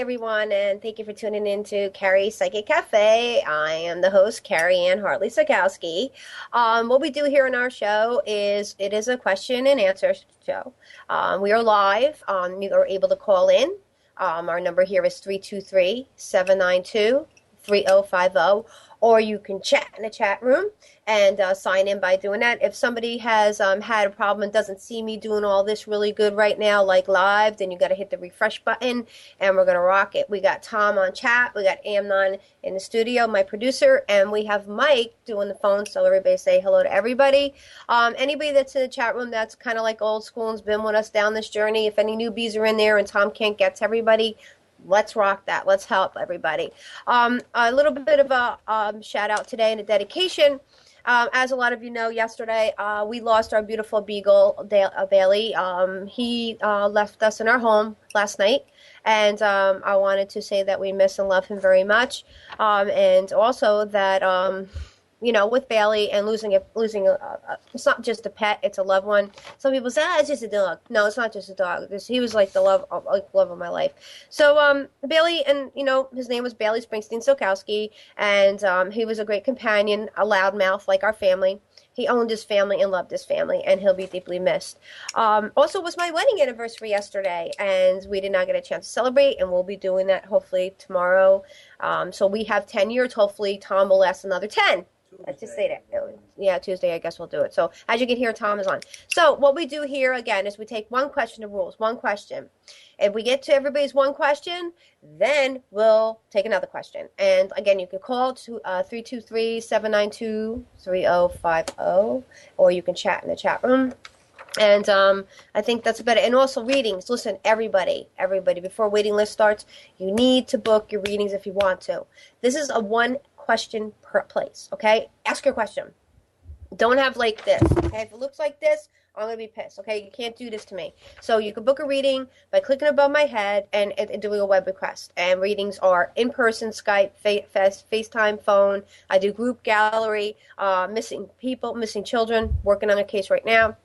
everyone, and thank you for tuning in to Carrie Psychic Cafe. I am the host, Carrie Ann Hartley Sakowski. What we do here on our show is it is a question and answer show. We are live. You are able to call in. Our number here is 323-792-3050, or you can chat in the chat room and sign in by doing that. If somebody has had a problem and doesn't see me doing all this really good right now, like live, then you got to hit the refresh button, and we're going to rock it. We got Tom on chat. We got Amnon in the studio, my producer, and we have Mike doing the phone, so everybody say hello to everybody. Anybody that's in the chat room that's kind of like old school and's been with us down this journey, if any newbies are in there and Tom can't get to everybody, let's rock that. Let's help everybody. A little bit of a shout out today and a dedication. As a lot of you know, yesterday we lost our beautiful beagle, Bailey. He left us in our home last night, and I wanted to say that we miss and love him very much, and also that with Bailey and losing it's not just a pet, it's a loved one. Some people say, it's just a dog. No, it's not just a dog. He was like the love of my life. So Bailey, and his name was Bailey Springsteen Sokowski, and he was a great companion, a loudmouth like our family. He owned his family and loved his family, and he'll be deeply missed. Also, it was my wedding anniversary yesterday, and we did not get a chance to celebrate, and we'll be doing that hopefully tomorrow. So we have 10 years. Hopefully, Tom will last another 10. Let's just say that. Yeah, Tuesday, I guess we'll do it. So as you can hear, Tom is on. So what we do here, again, is we take one question of rules, one question. If we get to everybody's one question, then we'll take another question. And again, you can call to 323-792-3050, or you can chat in the chat room. And I think that's better. And also readings. Listen, everybody, before waiting list starts, you need to book your readings if you want to. This is a one question per place, okay? Ask your question. Don't have like this, okay? If it looks like this, I'm going to be pissed, okay? You can't do this to me. So you can book a reading by clicking above my head and doing a web request. And readings are in person, Skype, FaceTime, phone. I do group gallery, missing people, missing children, working on a case right now,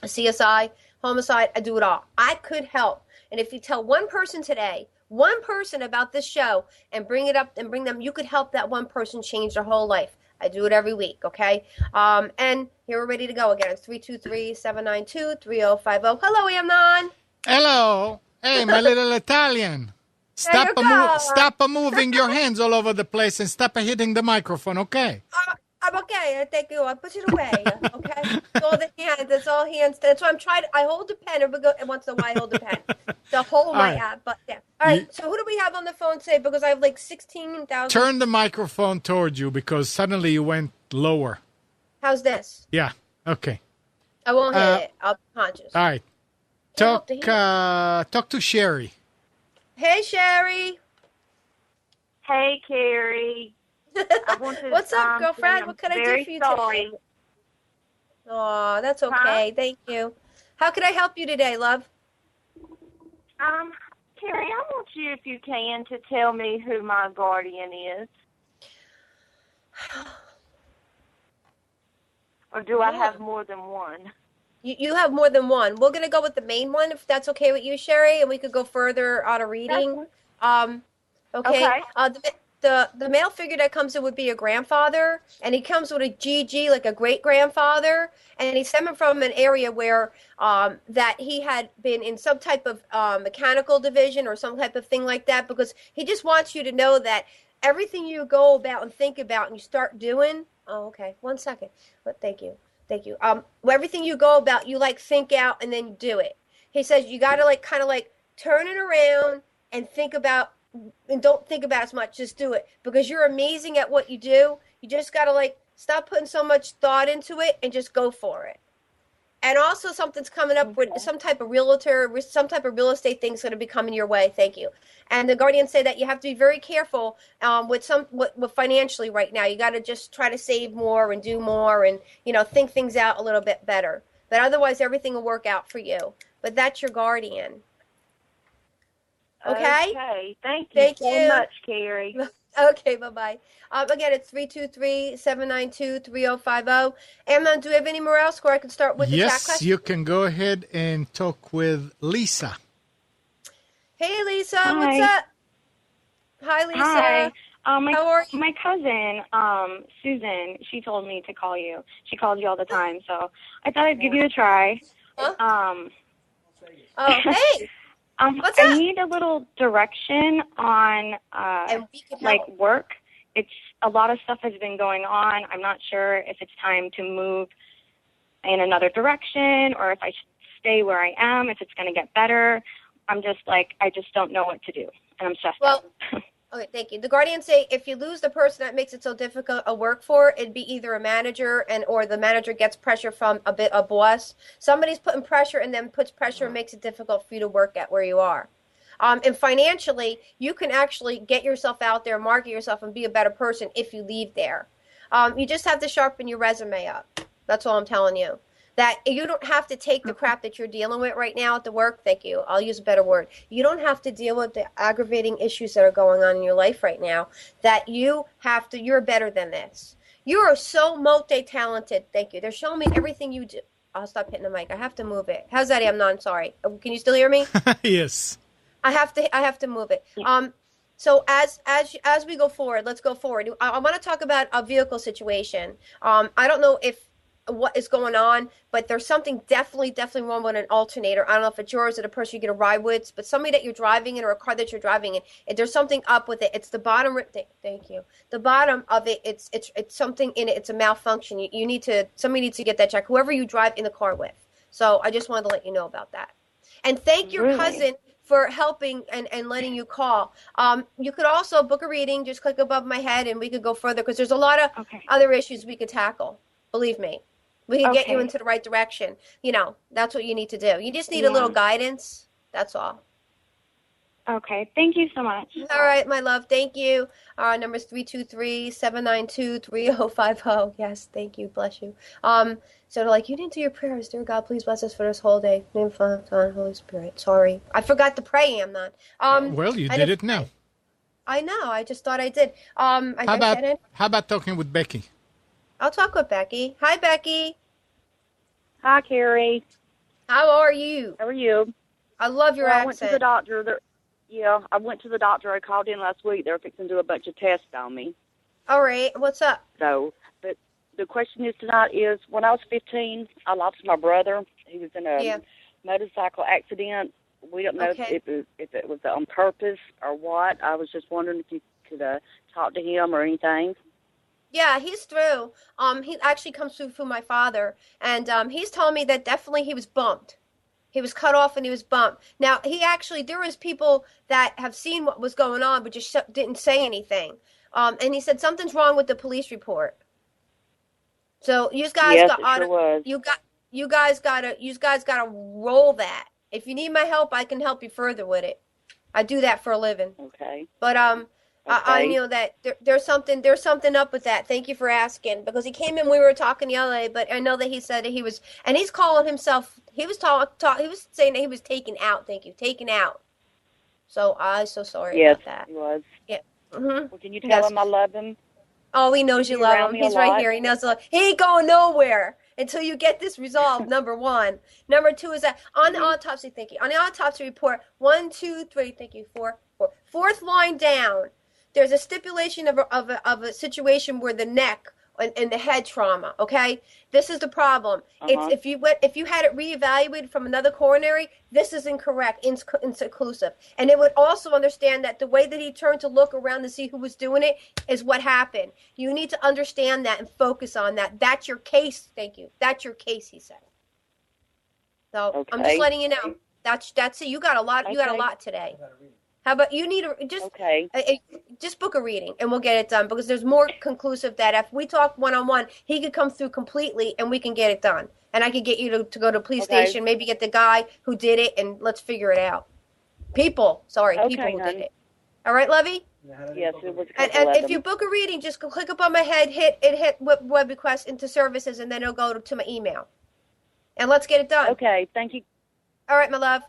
CSI, homicide, I do it all. I could help. And if you tell one person today, one person about this show and bring it up and bring them, you could help that one person change their whole life. I do it every week, okay? And here we're ready to go again. It's 323-792-3050. Hello, Amnon. Hello. Hey, my little Italian. Stop moving your hands all over the place and stop hitting the microphone, okay? I'm okay. Thank you. I put it away. Okay. It's all the hands. It's all hands. That's why I'm trying. I hold the pen. And once in a while, I hold the pen. To hold my but yeah. All right. So who do we have on the phone today? Because I have like 16,000. Turn the microphone towards you because suddenly you went lower. How's this? Yeah. Okay. I won't hit it. I'll be conscious. All right. Talk to Sherry. Hey, Sherry. Hey, Carrie. What's up, girlfriend? What can I do for you today? Oh, that's okay. Huh? Thank you. How can I help you today, love? Carrie, I want you, if you can, to tell me who my guardian is. Or do I have more than one? You have more than one. We're going to go with the main one, if that's okay with you, Sherry, and we could go further on a reading. Okay. The male figure that comes in would be a grandfather, and he comes with a GG, like a great-grandfather, and he's coming from an area where that he had been in some type of mechanical division or some type of thing like that, because he just wants you to know that everything you go about and think about and you start doing, one second. Thank you. Everything you go about, you think out and then you do it. He says you got to kind of turn it around and think about, and don't think about as much, just do it, because you're amazing at what you do. You just got to stop putting so much thought into it and just go for it. And also something's coming up with some type of realtor, some type of real estate thing's going to be coming your way. Thank you. And the guardians say that you have to be very careful with financially right now. You got to just try to save more and do more and, think things out a little bit better. But otherwise everything will work out for you. But that's your guardian. Okay. Thank you so much, Carrie. Okay, bye-bye. Again, it's 323-792-3050. Amnon, do we have any more else where I can start with the chat question? Yes, you can go ahead and talk with Lisa. Hey, Lisa. Hi. What's up? Hi, Lisa. Hi. How are you? My cousin, Susan, she told me to call you. She calls you all the time, so I thought I'd give you a try. Huh? Um, Oh, hey. What's I up? need a little direction on And we can like help. work. It's a lot of stuff has been going on. I'm not sure if it's time to move in another direction or if I should stay where I am, if it's going to get better. I'm just like, I just don't know what to do, and I'm stressed out. Well, okay, thank you. The Guardians say if you lose the person that makes it so difficult a work for, it'd be either a manager or the manager gets pressure from a boss. Somebody's putting pressure and then puts pressure and makes it difficult for you to work at where you are. And financially, you can actually get yourself out there, market yourself, and be a better person if you leave there. You just have to sharpen your resume up. That's all I'm telling you. That you don't have to take the crap that you're dealing with right now at the work. Thank you. I'll use a better word. You don't have to deal with the aggravating issues that are going on in your life right now. That you're better than this. You are so multi-talented. Thank you. They're showing me everything you do. I'll stop hitting the mic. I have to move it. How's that? I'm not sorry. Can you still hear me? Yes. I have to move it. So as we go forward, let's go forward. I want to talk about a vehicle situation. I don't know if what is going on, but there's something definitely wrong with an alternator. I don't know if it's yours or the person you get a ride with, but somebody that you're driving in or a car that you're driving in, if there's something up with it. It's the bottom. Thank you. The bottom of it. It's something in it. It's a malfunction. Somebody needs to get that checked. Whoever you drive in the car with. So I just wanted to let you know about that. And thank your cousin for helping and letting you call. You could also book a reading. Just click above my head and we could go further because there's a lot of other issues we could tackle. Believe me. We can get you into the right direction. That's what you need to do. You just need a little guidance. That's all. Okay. Thank you so much. All right, my love. Thank you. Our number is 323-792-3050. Yes, thank you. Bless you. So they're like, you didn't do your prayers. Dear God, please bless us for this whole day. Name of Father, Son, Holy Spirit. Sorry. I forgot to pray, Amnon. Well, you did it now. I know. I just thought I did. How about talking with Becky? I'll talk with Becky. Hi, Becky. Hi, Carrie. How are you? How are you? I love your accent. I went to the doctor. I went to the doctor. I called in last week. They were fixing to do a bunch of tests on me. All right. What's up? So, but the question is tonight is, when I was 15, I lost my brother. He was in a motorcycle accident. We don't know if it was on purpose or what. I was just wondering if you could talk to him or anything. Yeah, he's through. He actually comes through my father, and he's telling me that definitely he was bumped. He was cut off and he was bumped. Now, there was people that have seen what was going on, but just didn't say anything. And he said something's wrong with the police report. So you guys you guys gotta roll that. If you need my help, I can help you further with it. I do that for a living. Okay. But I know that there's something up with that. Thank you for asking, because he came in, we were talking the other day, but I know that he said that he was, and he's calling himself, he was he was saying that he was taken out. Thank you, taken out. So I'm so sorry about that. Yes, he was. Yeah. Mm-hmm. Well, can you tell him I love him? Oh, he knows you love him. He's right here. He knows. He ain't going nowhere until you get this resolved. Number one. Number two is that on the autopsy. Thank you. On the autopsy report, 1, 2, 3. Thank you. 4. Fourth line down. There's a stipulation of a situation where the neck and the head trauma. Okay, this is the problem. It's if you had it reevaluated from another coronary, this is incorrect, inconclusive. And it would also understand that the way that he turned to look around to see who was doing it is what happened. You need to understand that and focus on that. That's your case. Thank you. That's your case, he said. So I'm just letting you know. That's it. You got a lot. You got a lot today. How about you need just book a reading and we'll get it done, because there's more conclusive that if we talk one-on-one, he could come through completely and we can get it done. And I could get you to go to the police station, maybe get the guy who did it, and let's figure it out. People who did it. All right, Lovey? Yes, it was. And if you book a reading, just click up on my head, hit web request into services, and then it'll go to my email. And let's get it done. Okay, thank you. All right, my love.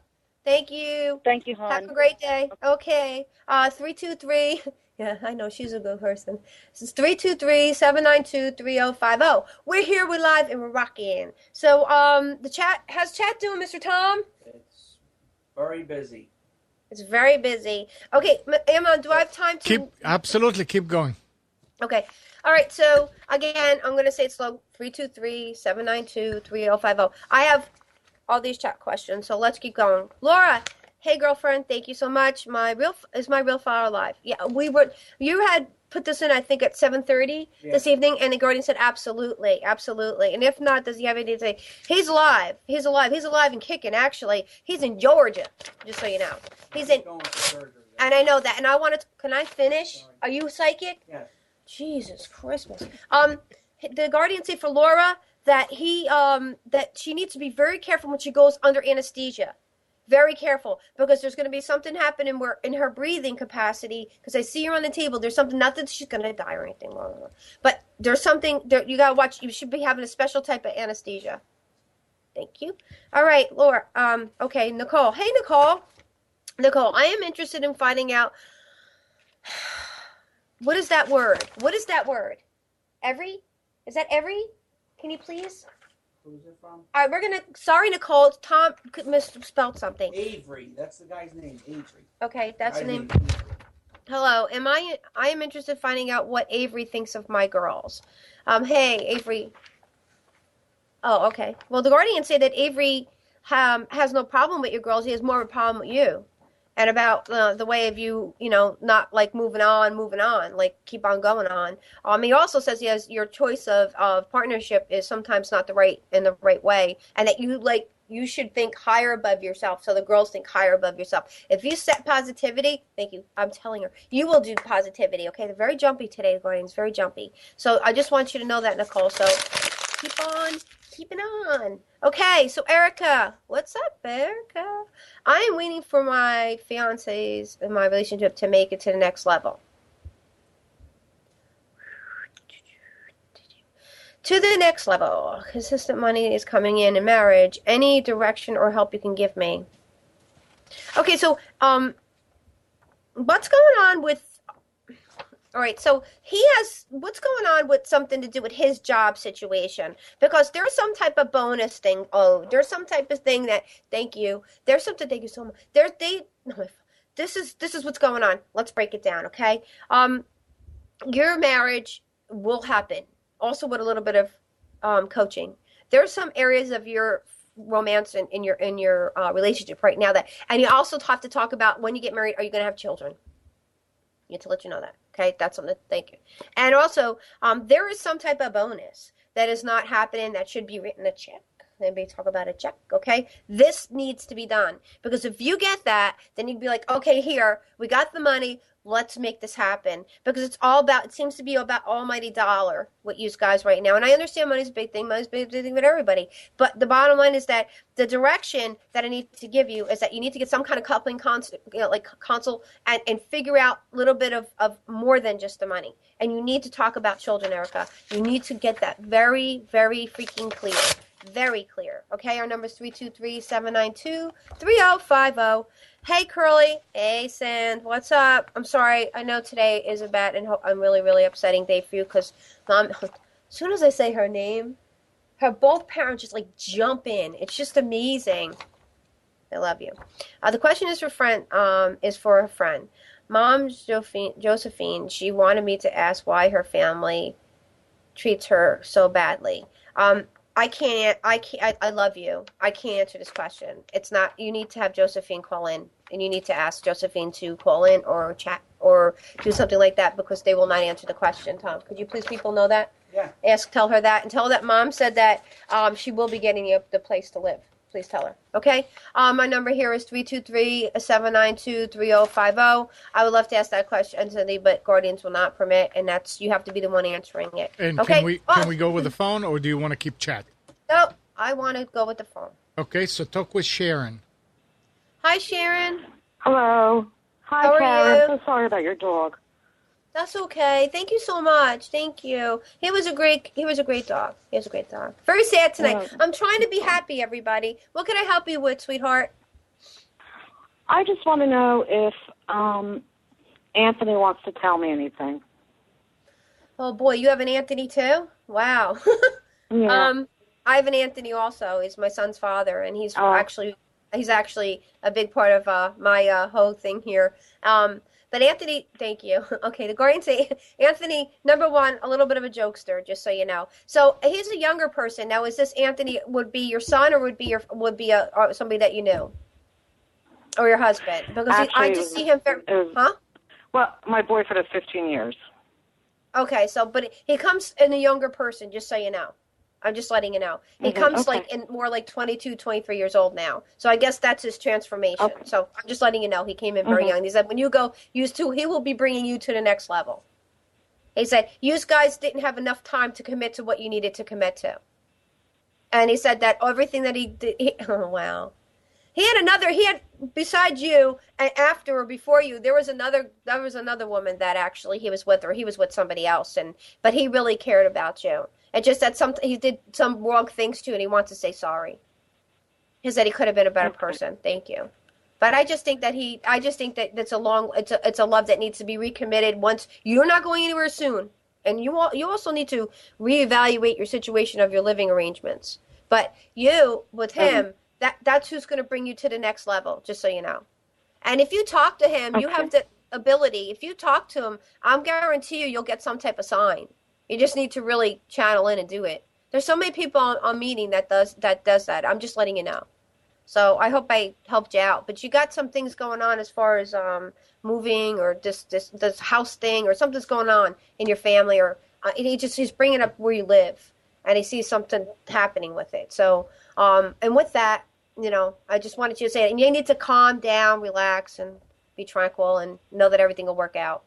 Thank you. Thank you, hon. Have a great day. Okay. 323. Yeah, I know she's a good person. This is 323-792-3050. We're here, we're live, and we're rocking. So, how's chat doing, Mr. Tom? It's very busy. It's very busy. Okay, Emma, do I have time to... Absolutely, keep going. Okay. All right, so again, I'm going to say it slow. 323-792-3050. I have all these chat questions, so let's keep going. Laura, hey, girlfriend, thank you so much. Is my real father alive? Yeah, you had put this in, I think, at 7:30 this evening, and the guardian said absolutely, absolutely. And if not, does he have anything to say? He's alive. He's alive. He's alive and kicking, actually. He's in Georgia, just so you know. He's in... And I know that, and I wanted to... Can I finish? Are you psychic? Yes. Jesus Christmas. The guardian said for Laura that that she needs to be very careful when she goes under anesthesia. Very careful, because there's going to be something happening in her breathing capacity, because I see her on the table. There's something, not that she's going to die or anything, but there's something there. You got to watch. You should be having a special type of anesthesia. Thank you. All right, Laura. Okay, Nicole. Hey, Nicole. Nicole, I am interested in finding out, what is that word? What is that word? Every? Is that every? Can you please? Who's it from? All right, we're going to... Sorry, Nicole. Tom misspelled something. Avery. That's the guy's name, Avery. Okay, that's the name. Hello. I am interested in finding out what Avery thinks of my girls. Hey, Avery. Oh, okay. Well, the guardians say that Avery has no problem with your girls. He has more of a problem with you. And about the way of you, not like moving on, like keep on going on. He also says he has your choice of partnership is sometimes not the right way, and that you should think higher above yourself. So the girls think higher above yourself. If you set positivity, thank you. I'm telling her, you will do positivity. Okay, they're very jumpy today, Guardians, very jumpy. So I just want you to know that, Nicole. So keep on keeping on. Okay, so Erica, what's up, Erica? I am waiting for my fiancés in my relationship to make it to the next level. To the next level. Consistent money is coming in marriage. Any direction or help you can give me? Okay, so what's going on with... All right, so what's going on with something to do with his job situation? Because there's some type of bonus thing. Oh, there's some type of thing that, thank you. There's something, thank you so much. This is what's going on. Let's break it down, okay? Your marriage will happen. Also with a little bit of coaching. There's some areas of your romance in your relationship right now and you also have to talk about when you get married, are you going to have children? You have to let you know that. Okay, that's something to thank you. And also, there is some type of bonus that is not happening that should be written a check. Maybe talk about a check, okay? This needs to be done. Because if you get that, then you'd be like, okay, here, we got the money. Let's make this happen. Because it seems to be about almighty dollar with you guys right now. And I understand money's a big thing. Money's a big thing with everybody. But the bottom line is that the direction that I need to give you is that you need to get some kind of coupling consult and figure out a little bit of more than just the money. And you need to talk about children, Erica. You need to get that very, very freaking clear. Very clear. Okay, our number is 323-792-3050. Hey, Curly. Hey, Sand. What's up? I'm sorry. I know today is a bad and I'm really, really upsetting day for you because Mom, as soon as I say her name, both parents just like jump in. It's just amazing. I love you. The question is for a friend. Mom, Josephine, she wanted me to ask why her family treats her so badly. I love you. I can't answer this question. It's not, you need to have Josephine call in, and you need to ask Josephine to call in or chat or do something like that because they will not answer the question. Tom, could you please people know that? Yeah. Tell her that, and tell her that Mom said that she will be getting you the place to live. Please tell her. Okay? My number here is 323-792-3050. I would love to ask that question, but Guardians will not permit, and you have to be the one answering it. And okay? Can we go with the phone, or do you want to keep chat? No, I want to go with the phone. Okay, so talk with Sharon. Hi, Sharon. Hello. Hi, How are Karen. you? So sorry about your dog. That's okay. Thank you so much. Thank you. He was a great dog. He was a great dog. Very sad tonight. I'm trying to be happy, everybody. What can I help you with, sweetheart? I just want to know if Anthony wants to tell me anything. Oh boy, you have an Anthony too? Wow. Yeah. I have an Anthony also. He's my son's father, and he's actually He's actually a big part of my whole thing here. But Anthony, thank you. Okay, the Guardians say Anthony, number one, a little bit of a jokester, just so you know. So he's a younger person. Now, is this Anthony would be your son or would be somebody that you knew? Or your husband? Because Actually, I just see him huh? Well, my boyfriend is 15 years. Okay, so but he comes in a younger person, just so you know. I'm just letting you know. He comes like in more like 22, 23 years old now. So I guess that's his transformation. Okay. So I'm just letting you know he came in very young. He said when you go use two, he will be bringing you to the next level. He said you guys didn't have enough time to commit to what you needed to commit to. And he said that everything that he did, oh wow. He had besides you and after or before you, there was another woman that actually he was with, or he was with somebody else, but he really cared about you. It just that he did some wrong things too, and he wants to say sorry. He said he could have been a better person. Thank you. But I just think that it's a love that needs to be recommitted once you're not going anywhere soon. And you also need to reevaluate your situation of your living arrangements. But you with him, that's who's going to bring you to the next level, just so you know. And if you talk to him, you have the ability. If you talk to him, I'm guarantee you'll get some type of sign. You just need to really channel in and do it. There's so many people on meeting that does that. I'm just letting you know. So I hope I helped you out. But you got some things going on as far as moving or this house thing or something's going on in your family, or he's bringing up where you live, and he sees something happening with it. So and with that, I just wanted you to say it. And you need to calm down, relax, and be tranquil, and know that everything will work out.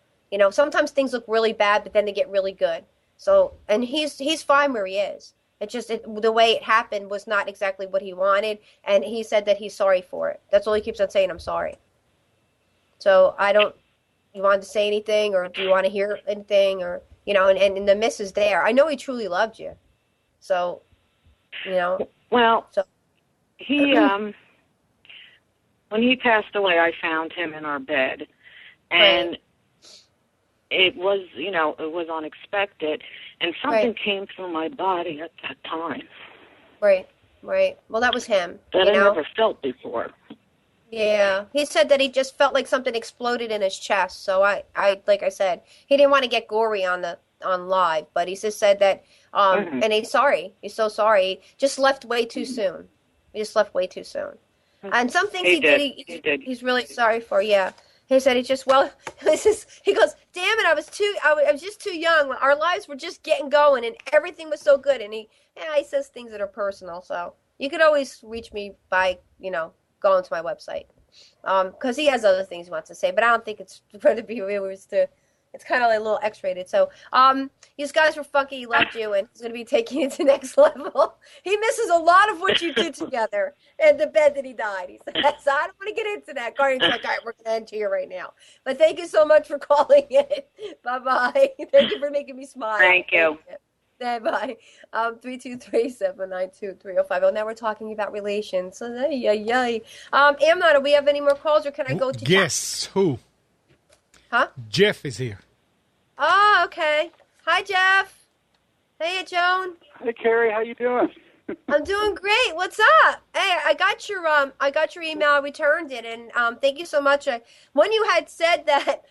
Sometimes things look really bad, but then they get really good. So, and he's fine where he is. It's just the way it happened was not exactly what he wanted, and he said that he's sorry for it. That's all he keeps on saying, I'm sorry. So you want to say anything, or do you want to hear anything, or, and the miss is there. I know he truly loved you. So, Well, so. He, when he passed away, I found him in our bed, and right. It was, it was unexpected, and something came through my body at that time. Right. Well, that was him. That I never felt before. Yeah. He said that he just felt like something exploded in his chest. So I like I said, he didn't want to get gory on live, but he just said that, and he's sorry. He's so sorry. He just left way too soon. And some things he did, he's really sorry for. Yeah. He said he goes, damn it, I was just too young. Our lives were just getting going and everything was so good. And he says things that are personal. So you could always reach me by, going to my website. Cause he has other things he wants to say, but I don't think it's for the viewers it's kind of like a little X-rated. So, you guys were funky. He loved you, and he's going to be taking you to the next level. He misses a lot of what you did together and the bed that he died. He said, so I don't want to get into that. Guardian's like, all right, we're going to end here right now. But thank you so much for calling in. Bye-bye. Thank you for making me smile. Thank you. Bye-bye. 323-792-3050. Now we're talking about relations. Amnon, do we have any more calls, or can I go to Guess who? Huh? Jeff is here. Oh, okay. Hi, Jeff. Hey, Joan. Hey, Carrie. How you doing? I'm doing great. What's up? Hey, I got your email. I returned it, and thank you so much. When you had said that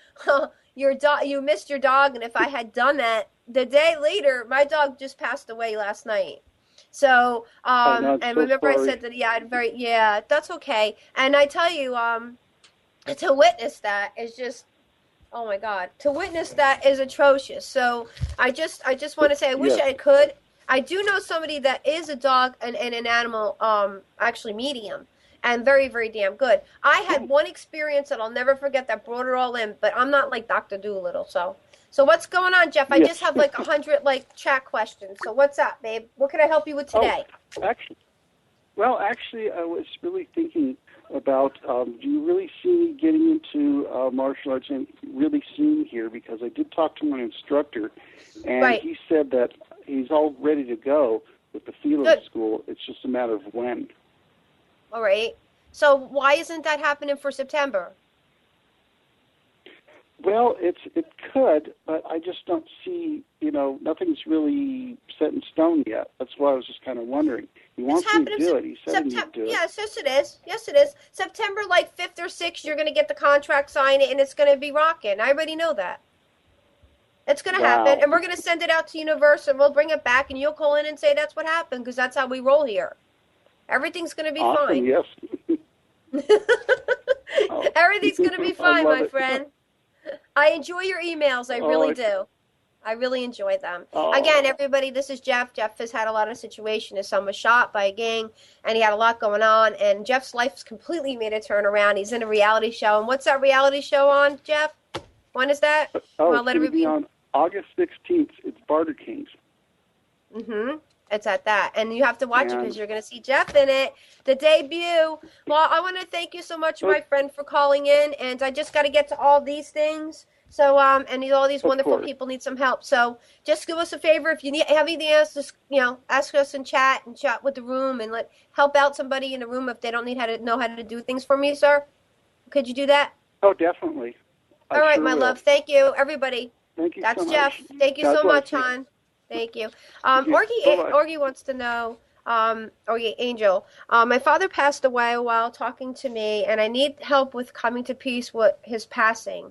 you missed your dog, and if I had done that, the day later, my dog just passed away last night. So, and remember I said that, that's okay. And I tell you, to witness that is just, oh my God, to witness that is atrocious. So I just want to say, I wish I could. I do know somebody that is a dog and an animal, actually medium, and very, very damn good. I had one experience that I'll never forget that brought it all in, but I'm not like Dr. Doolittle. So what's going on, Jeff? I just have like 100 chat questions. So what's up, babe? What can I help you with today? Actually, I was really thinking about, do you really see me getting into martial arts and really soon here? Because I did talk to my instructor, and he said that he's all ready to go with the Filo School. It's just a matter of when. All right. So why isn't that happening for September? Well, it could, but I just don't see, nothing's really set in stone yet. That's why I was just kind of wondering. He wants me to do it. He said he'd do it. Yes, it is. Yes, it is. September 5th or 6th, you're going to get the contract signed, and it's going to be rocking. I already know that. It's going to happen, and we're going to send it out to Universal, and we'll bring it back, and you'll call in and say that's what happened, because that's how we roll here. Everything's going to be fine. Yes. Everything's going to be fine, my friend. I enjoy your emails. I really do. I really enjoy them. Again, everybody, this is Jeff. Jeff has had a lot of situations. His son was shot by a gang, and he had a lot going on. And Jeff's life's completely made a turnaround. He's in a reality show. And what's that reality show on, Jeff? When is that? It's going to be on August 16th. It's Barter Kings. Mm-hmm. It's at that. And you have to watch it because you're going to see Jeff in it. The debut. Well, I want to thank you so much, my friend, for calling in. And I just got to get to all these things. So, and all these wonderful people need some help. So just do us a favor. If you have anything else, just, ask us in chat and chat with the room and help out somebody in the room if they don't know how to do things for me, sir. Could you do that? Oh, definitely. All right, my love. Thank you, everybody. Thank you That's so Jeff. much. Thank you so much, hon. Thank you. Orgy wants to know, Angel, my father passed away while talking to me, and I need help with coming to peace with his passing.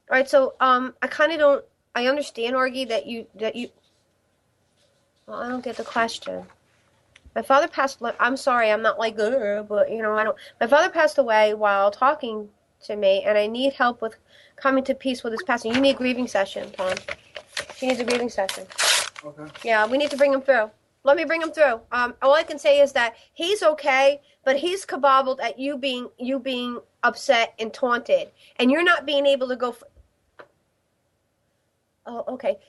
All right, so I kind of don't. I understand, Orgy, that you. Well, I don't get the question. My father passed. I'm sorry, I'm not but I don't. My father passed away while talking to me, and I need help with coming to peace with his passing. You need a grieving session, Tom. She needs a grieving session. Okay. Yeah, we need to bring him through. Let me bring him through. All I can say is that he's okay, but he's cabobbled at you being upset and taunted, and you're not being able to go. Oh, okay.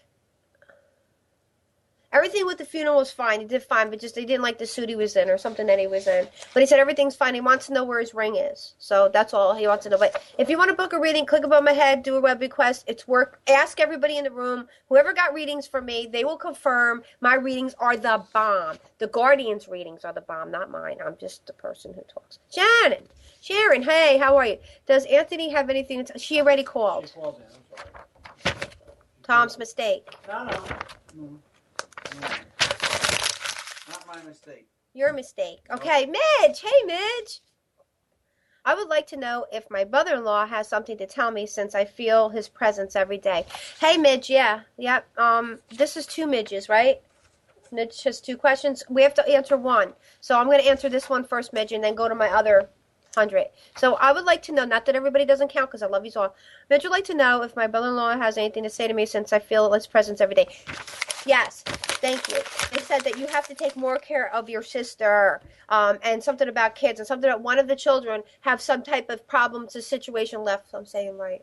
Everything with the funeral was fine. He did fine, but just they didn't like the suit he was in or something that he was in. But he said everything's fine. He wants to know where his ring is. So that's all he wants to know. But if you want to book a reading, click above my head, do a web request. It's work. Ask everybody in the room. Whoever got readings from me, they will confirm my readings are the bomb. The Guardians' readings are the bomb, not mine. I'm just the person who talks. Sharon, hey, how are you? Does Anthony have anything to She already called. She called in. I'm sorry. Tom's mistake. No. Not my mistake. Your mistake. Okay, Midge. Hey, Midge. I would like to know if my brother-in-law has something to tell me since I feel his presence every day. Hey, Midge. Yeah. Yep. This is 2 Midges, right? Midge has 2 questions. We have to answer one. So I'm going to answer this one first, Midge, and then go to my other 100. So I would like to know, not that everybody doesn't count because I love you all. Midge would like to know if my brother-in-law has anything to say to me since I feel his presence every day. Yes, thank you. They said that you have to take more care of your sister, and something about kids, and something that one of the children have some type of problem to situation left. I'm saying right.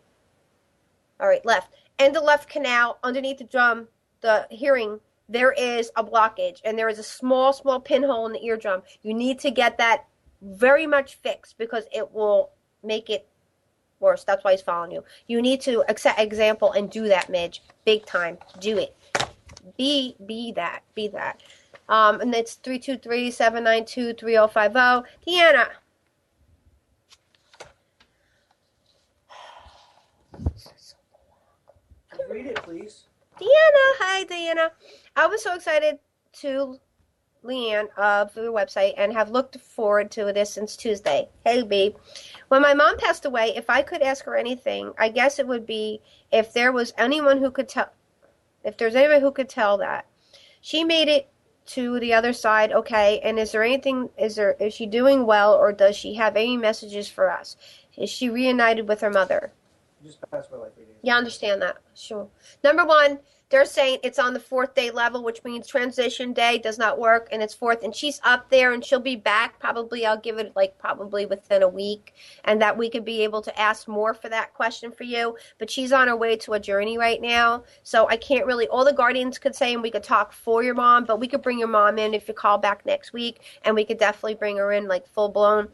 All right, left. In the left canal, underneath the drum, the hearing, there is a blockage, and there is a small pinhole in the eardrum. You need to get that very much fixed because it will make it worse. That's why he's following you. You need to accept example and do that, Midge. Big time. Do it. Be that. And it's 323-792-3050. Deanna. Read it, please. Deanna. Hi, Deanna. I was so excited to Leanne of the website and have looked forward to this since Tuesday. Hey, babe. When my mom passed away, if I could ask her anything, I guess it would be if there was anyone who could tell. If there's anyone who could tell that. She made it to the other side, okay, and is she doing well, or does she have any messages for us? Is she reunited with her mother? You just passed by like 3 days. Yeah, I understand that. Sure. Number 1, they're saying it's on the 4th day level, which means transition day does not work, and it's 4th, and she's up there, and she'll be back probably, I'll give it probably within a week, and that we could be able to ask more for that question for you, but she's on her way to a journey right now, so I can't really, all the guardians could say, and we could talk for your mom, but we could bring your mom in if you call back next week, and we could definitely bring her in full blown.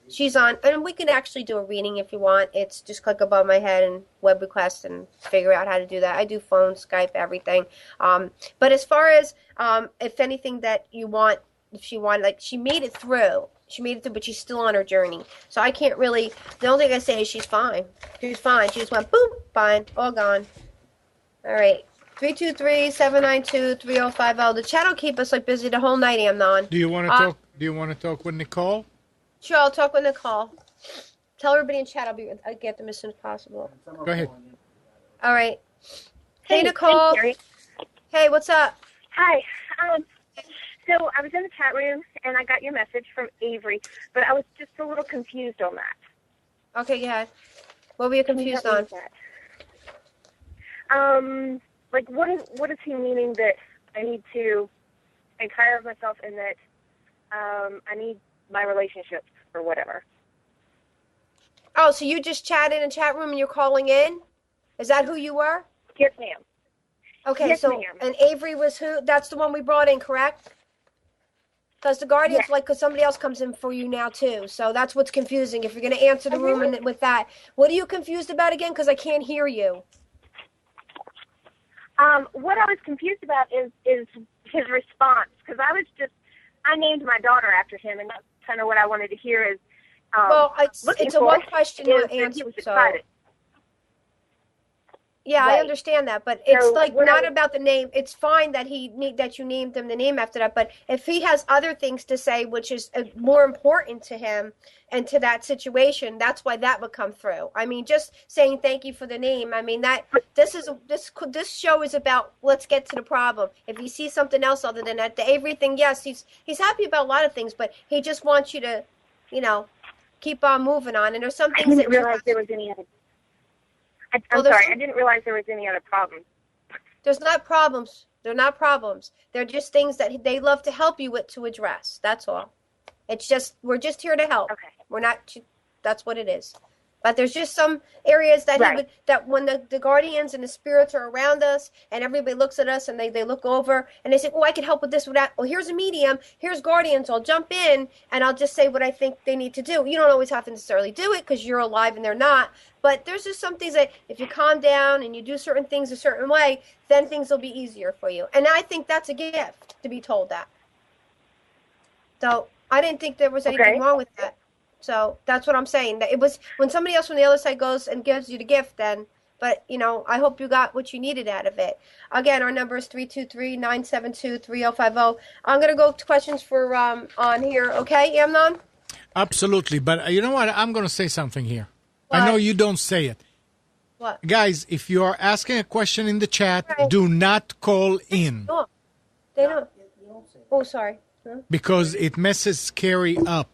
She's on, and we can actually do a reading if you want. It's just click above my head and web request and figure out how to do that. I do phone, Skype, everything. But as far as if anything that you want, if she wanted, she made it through. She made it through, but she's still on her journey. So I can't really, the only thing I say is she's fine. She's fine. She just went, boom, fine, all gone. All right. 323-792-3050. The chat will keep us like busy the whole night, Amnon. Do you want to talk? Do you want to talk with Nicole? Sure, I'll talk with Nicole. Tell everybody in chat I'll get them as soon as possible. Go ahead. All right. Hey Nicole. Hey, what's up? Hi. So I was in the chat room and I got your message from Avery, but I was just a little confused on that. Okay, go ahead. What were you confused on? Like what is he meaning that I need to take care of myself and that I need my relationships or whatever? Oh, so you just chatted in a chat room and you're calling in? Is that who you were? Yes, ma'am. Okay, yes, so ma'am. And Avery was who? That's the one we brought in, correct? Because the Guardians, because somebody else comes in for you now too. So that's what's confusing. If you're going to answer the room and with that, what are you confused about again? Because I can't hear you. What I was confused about is his response, because I named my daughter after him, and that's kind of what I wanted to hear is. Well, it's a one question answer. So. Yeah, right. I understand that, but it's so like not about the name. It's fine that that you named him the name after that, but if he has other things to say, which is more important to him and to that situation, that's why that would come through. I mean, just saying thank you for the name. I mean that this show is about let's get to the problem. If he sees something else other than that, the Avery thing, yes, he's happy about a lot of things, but he just wants you to, keep on moving on. And there's some things I didn't realize there was any other. I'm sorry, I didn't realize there was any other problem. There's not problems. They're not problems. They're just things that they love to help you with to address. That's all. It's just, we're just here to help. Okay. We're not, that's what it is. But there's just some areas that that when the guardians and the spirits are around us and everybody looks at us and they look over and they say, oh, I can help with this, with that. Well, here's a medium. Here's guardians. I'll jump in and I'll just say what I think they need to do. You don't always have to necessarily do it because you're alive and they're not. But there's just some things that if you calm down and you do certain things a certain way, then things will be easier for you. And I think that's a gift to be told that. So I didn't think there was anything wrong with that. So that's what I'm saying. That it was when somebody else from the other side goes and gives you the gift, then. But, I hope you got what you needed out of it. Again, our number is 323-972-3050. I'm going to go to questions for on here. Okay, Amnon? Absolutely. But you know what? I'm going to say something here. What? I know you don't say it. What? Guys, if you are asking a question in the chat, do not call in. Oh, they don't. Oh, sorry. Huh? Because it messes Carrie up.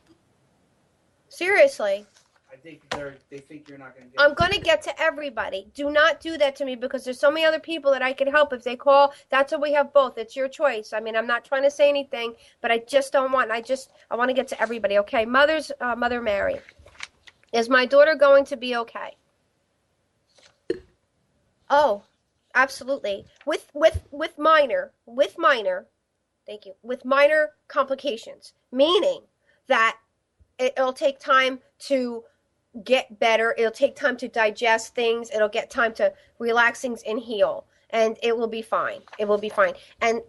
Seriously. I think they think you're not going to get. I'm going to get to everybody. Do not do that to me because there's so many other people that I can help if they call. That's why we have both. It's your choice. I mean, I'm not trying to say anything, but I just don't want. I want to get to everybody. Okay, Mother Mary, is my daughter going to be okay? Oh, absolutely. With minor. Thank you. With minor complications, meaning that. It'll take time to get better. It'll take time to digest things. It'll get time to relax things and heal. And it will be fine. It will be fine. And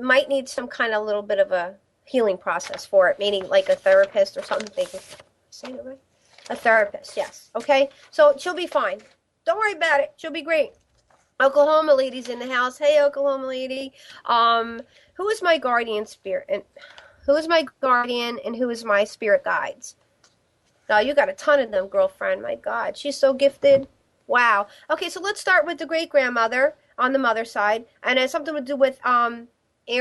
might need some kind of little bit of a healing process for it, meaning like a therapist or something. They can say it right? A therapist, yes. Okay? So she'll be fine. Don't worry about it. She'll be great. Oklahoma lady's in the house. Hey, Oklahoma lady. Who is my guardian spirit? And who is my guardian and who is my spirit guides? Oh, you got a ton of them, girlfriend. My God, she's so gifted. Wow. Okay, so let's start with the great-grandmother on the mother side. And it has something to do with A-A-R-R-O-N.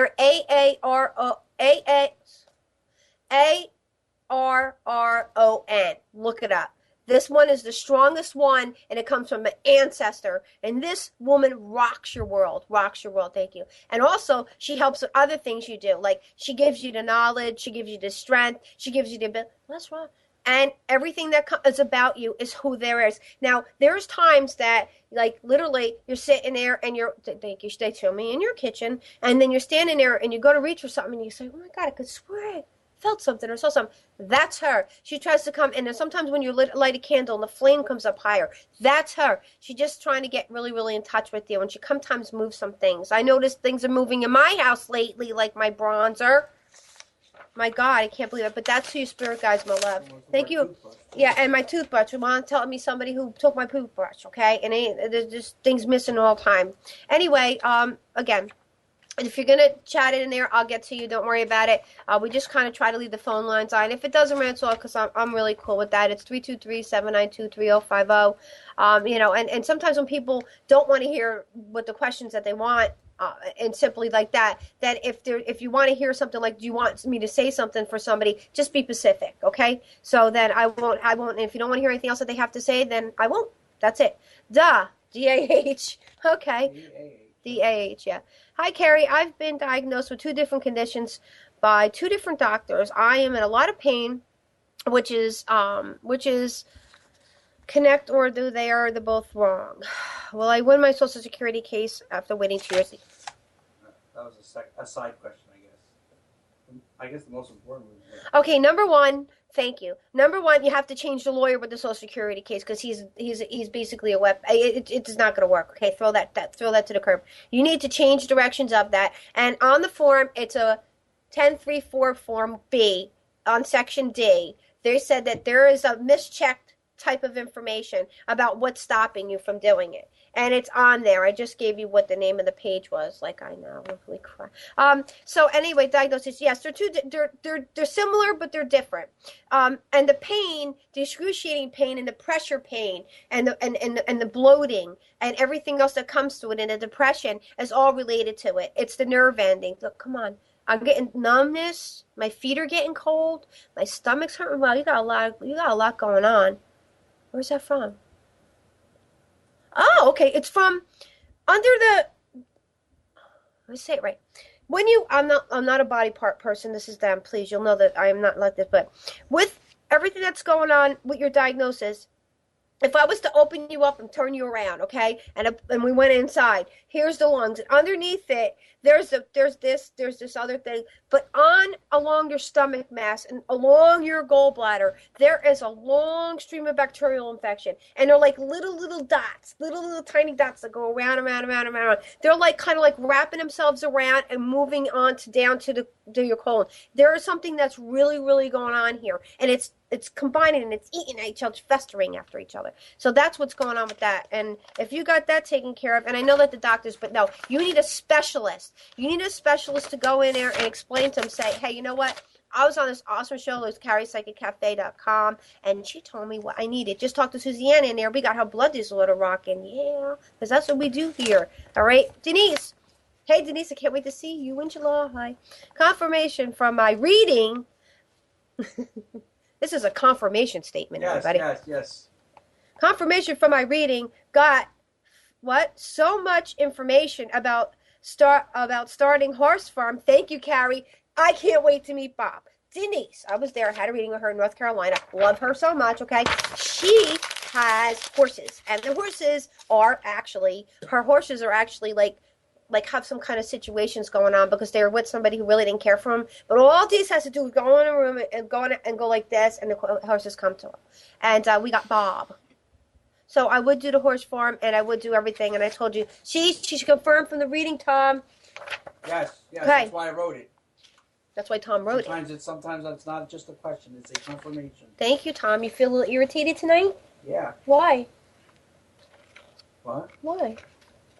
Look it up. This one is the strongest one, and it comes from an ancestor. And this woman rocks your world. Rocks your world. Thank you. And also, she helps with other things you do. Like, she gives you the knowledge. She gives you the strength. She gives you the ability. What's wrong? And everything that is about you is who there is. Now, there's times that, like, literally, you're sitting there, and thank you, they show me in your kitchen, and then you're standing there, and you go to reach for something, and you say, oh, my God, I could swear felt something or saw something. That's her. She tries to come, and then sometimes when you light a candle and the flame comes up higher, that's her. She's just trying to get really, really in touch with you, and she sometimes moves some things. I noticed things are moving in my house lately, like my bronzer. My God, I can't believe it. But that's who your spirit guides, my love. Thank you. Yeah, and my toothbrush. Mom telling me somebody who took my toothbrush, okay? And there's just things missing all the time. Anyway, again, if you're going to chat it in there, I'll get to you. Don't worry about it. We just kind of try to leave the phone lines on. If it doesn't ring, it's all because I'm really cool with that. It's 323-792-3050. And sometimes when people don't want to hear what the questions that they want, and simply like that if you want to hear something like, do you want me to say something for somebody, just be specific, okay? So then I won't, and if you don't want to hear anything else that they have to say, then I won't. That's it. Duh. D-A-H. Okay. D-A-H, yeah. Hi, Carrie. I've been diagnosed with 2 different conditions by 2 different doctors. I am in a lot of pain, which is connect or do they're both wrong. Will I win my Social Security case after waiting 2 years? That was a side question, I guess. I guess the most important one. Okay, number 1, thank you. Number 1, you have to change the lawyer with the Social Security case because he's basically a web. It is not going to work. Okay, throw that to the curb. You need to change directions of that. And on the form, it's a 1034 form B on section D. They said that there is a mischecked type of information about what's stopping you from doing it, and it's on there. I just gave you what the name of the page was. Like, I know, holy crap. So anyway, diagnosis, yes, they're similar, but they're different. And the pain, the excruciating pain, and the pressure pain, and the bloating, and everything else that comes to it, and the depression is all related to it. It's the nerve ending. Look, come on. I'm getting numbness. My feet are getting cold. My stomach's hurting. Wow, you got a lot going on. Where's that from? Oh, okay. It's from under the. Let me say it right. When I'm not a body part person. This is them. Please, you'll know that I am not like this. But with everything that's going on with your diagnosis, if I was to open you up and turn you around, okay, and we went inside, here's the lungs. And underneath it, there's this other thing. But along your stomach mass and along your gallbladder, there is a long stream of bacterial infection. And they're like little dots, little tiny dots that go around. They're like kind of like wrapping themselves around and moving on down to your colon. There is something that's really, really going on here. And it's combining and it's eating at each other, festering after each other. So that's what's going on with that. And if you got that taken care of, and I know that the doctors, but no, you need a specialist. You need a specialist to go in there and explain to them, say, hey, you know what? I was on this awesome show. It was CarriePsychicCafe.com, and she told me what I needed. Just talk to Suzanne in there. We got her blood disorder rocking. Yeah, because that's what we do here. All right, Denise. Hey, Denise, I can't wait to see you in July. Confirmation from my reading. This is a confirmation statement, everybody. Yes. Confirmation from my reading got what? So much information about starting horse farm. Thank you, Carrie. I can't wait to meet Bob. Denise, I was there. I had a reading with her in North Carolina. Love her so much, okay? She has horses, and the horses are actually like have some kind of situations going on because they were with somebody who really didn't care for them. But all these has to do is go in a room and go like this, and the horses come to them. And we got Bob. So I would do the horse farm, and I would do everything. And I told you, she's confirmed from the reading, Tom. Yes, okay. That's why I wrote it. That's why Tom wrote it. Sometimes it's not just a question; it's a confirmation. Thank you, Tom. You feel a little irritated tonight? Yeah. Why? What? Why?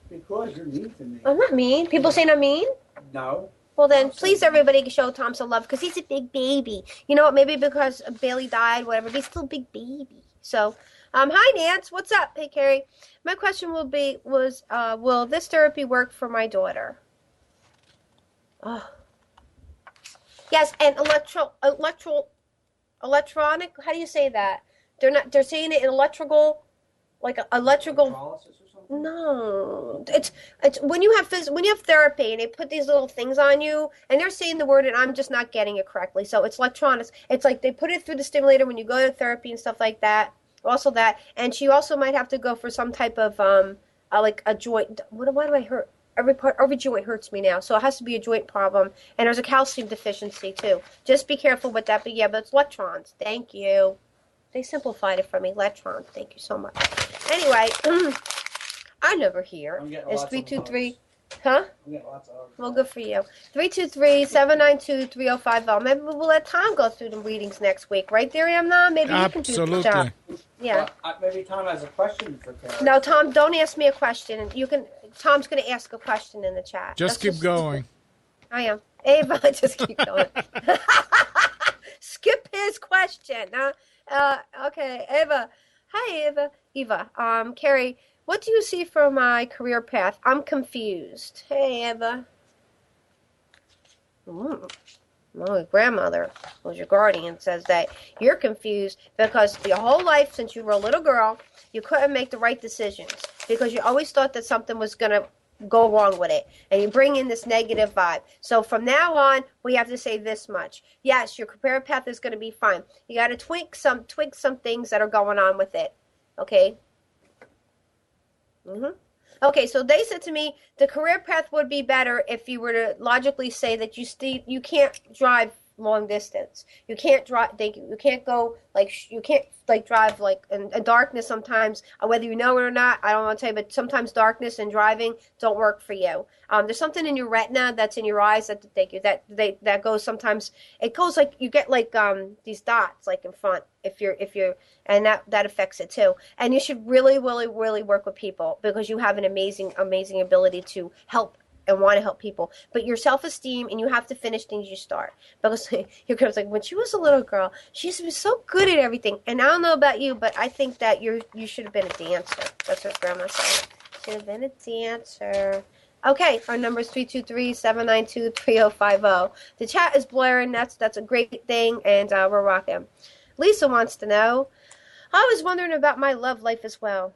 Because you're mean to me. I'm not mean. People saying I'm mean? No. Well, then, please, everybody, show Tom some love because he's a big baby. You know what? Maybe because Bailey died, whatever, but he's still a big baby. So, hi, Nance. What's up? Hey, Carrie. My question will this therapy work for my daughter? Oh. Yes, and electronic, how do you say that? They're saying it in electrical, like electrical. No, it's when you have therapy and they put these little things on you and they're saying the word and I'm just not getting it correctly. So it's electronics. It's like they put it through the stimulator when you go to therapy and stuff like that. Also that, and she also might have to go for some type of like a joint. Why do I hurt? Every joint hurts me now, so it has to be a joint problem. And there's a calcium deficiency too. Just be careful with that. But yeah, but it's electrons. Thank you. They simplified it for me. Electrons. Thank you so much. Anyway. Our number here is 323. Huh? We got lots of hours. Well, good for you. 323-792-3050. Maybe we'll let Tom go through the readings next week. Right there, Amnon? Maybe he can do the job. Yeah. Maybe Tom has a question for Karen. No, Tom, don't ask me a question. Tom's going to ask a question in the chat. Just keep going. I am. Ava, just keep going. Skip his question. Okay, Eva. Hi, Eva. Carrie, what do you see for my career path? I'm confused. Hey, Eva. My grandmother, who's your guardian, says that you're confused because your whole life since you were a little girl, you couldn't make the right decisions because you always thought that something was going to go wrong with it, and you bring in this negative vibe. So from now on, we have to say this much. Yes, your career path is going to be fine. You got to tweak some things that are going on with it. Okay? Okay, so they said to me the career path would be better if you were to logically say that you can't drive long distance. You can't drive. You can't go you can't drive in darkness sometimes. Whether you know it or not, I don't want to tell you, but sometimes darkness and driving don't work for you. There's something in your retina that's in your eyes that goes sometimes. It goes you get these dots in front if you're and that affects it too. And you should really work with people because you have an amazing ability to help and want to help people, but your self-esteem, and you have to finish things you start. Because your girl's when she was a little girl, she used to be so good at everything. And I don't know about you, but I think that you should have been a dancer. That's what Grandma said. Should have been a dancer. Okay, our number is 323-792-3050. The chat is blaring. That's a great thing, and we're rocking. Lisa wants to know, I was wondering about my love life as well.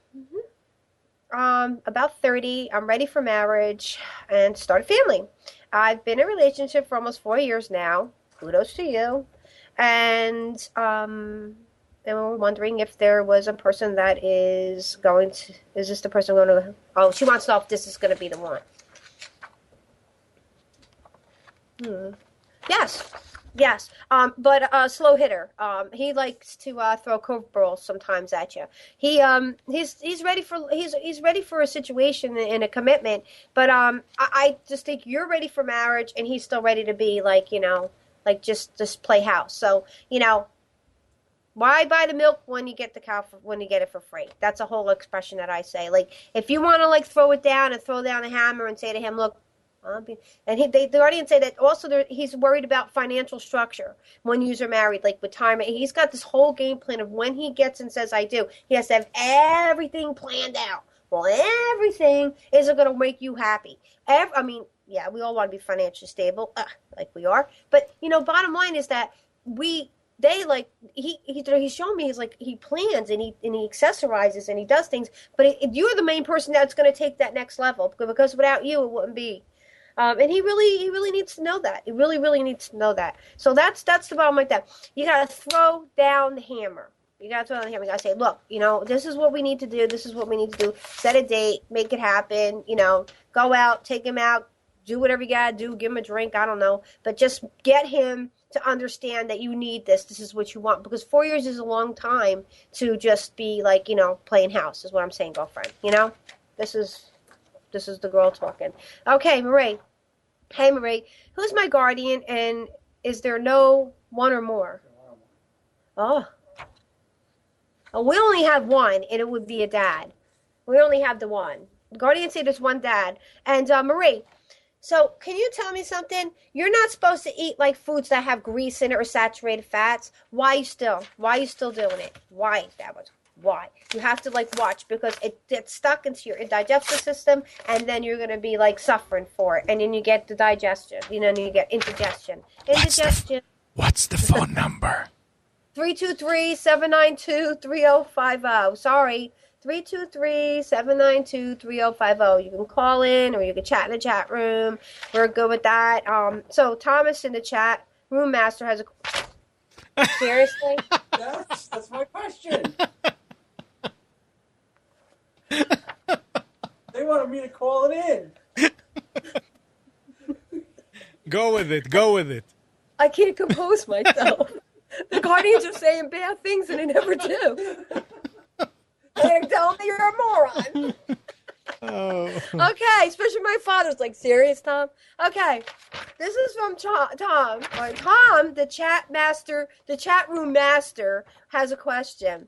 About 30, I'm ready for marriage and start a family. I've been in a relationship for almost 4 years now. Kudos to you. And we're wondering if there was a person that is this the person going to, she wants to know if this is going to be the one. Yes. But a slow hitter. He likes to throw curveballs sometimes at you. He's ready for a situation and a commitment. But I just think you're ready for marriage, and he's still ready to be just play house. So why buy the milk when you get the cow when you get it for free? That's a whole expression that I say. If you want to throw it down and throw down the hammer and say to him, look. And the guardian say that also he's worried about financial structure when you are married, retirement. He's got this whole game plan of when he gets and says I do. He has to have everything planned out. Well, everything isn't going to make you happy. Yeah, we all want to be financially stable, like we are. But bottom line is that he's shown me he plans and he accessorizes and he does things. But you're the main person that's going to take that next level because without you, it wouldn't be. And he really needs to know that. He really needs to know that. So that's the bottom like that. You got to throw down the hammer. You got to throw down the hammer. You got to say, look, this is what we need to do. This is what we need to do. Set a date. Make it happen. Go out. Take him out. Do whatever you got to do. Give him a drink. I don't know. But just get him to understand that you need this. This is what you want. Because 4 years is a long time to just be playing house is what I'm saying, girlfriend. This is the girl talking. Okay, Marie. Hey, Marie. Who's my guardian, and is there no one or more? Oh, we only have one, and it would be a dad. We only have the one. The guardian said there's one dad. And Marie, so can you tell me something? You're not supposed to eat foods that have grease in it or saturated fats. Why are you still doing it? Why? Why? You have to watch because it gets stuck into your digestive system, and then you're going to be suffering for it, and then you get the digestion, and you get indigestion. What's the phone number? 323-792-3050. Sorry, 323-792-3050. You can call in or you can chat in the chat room. We're good with that. So Thomas in the chat room master has a seriously? Yes, that's my question. They wanted me to call it in. Go with it. I can't compose myself. The guardians are saying bad things and they never do. They're telling me you're a moron. Oh. Okay, especially my father's like, serious, Tom? Okay, this is from Tom. Tom, the chat room master, has a question.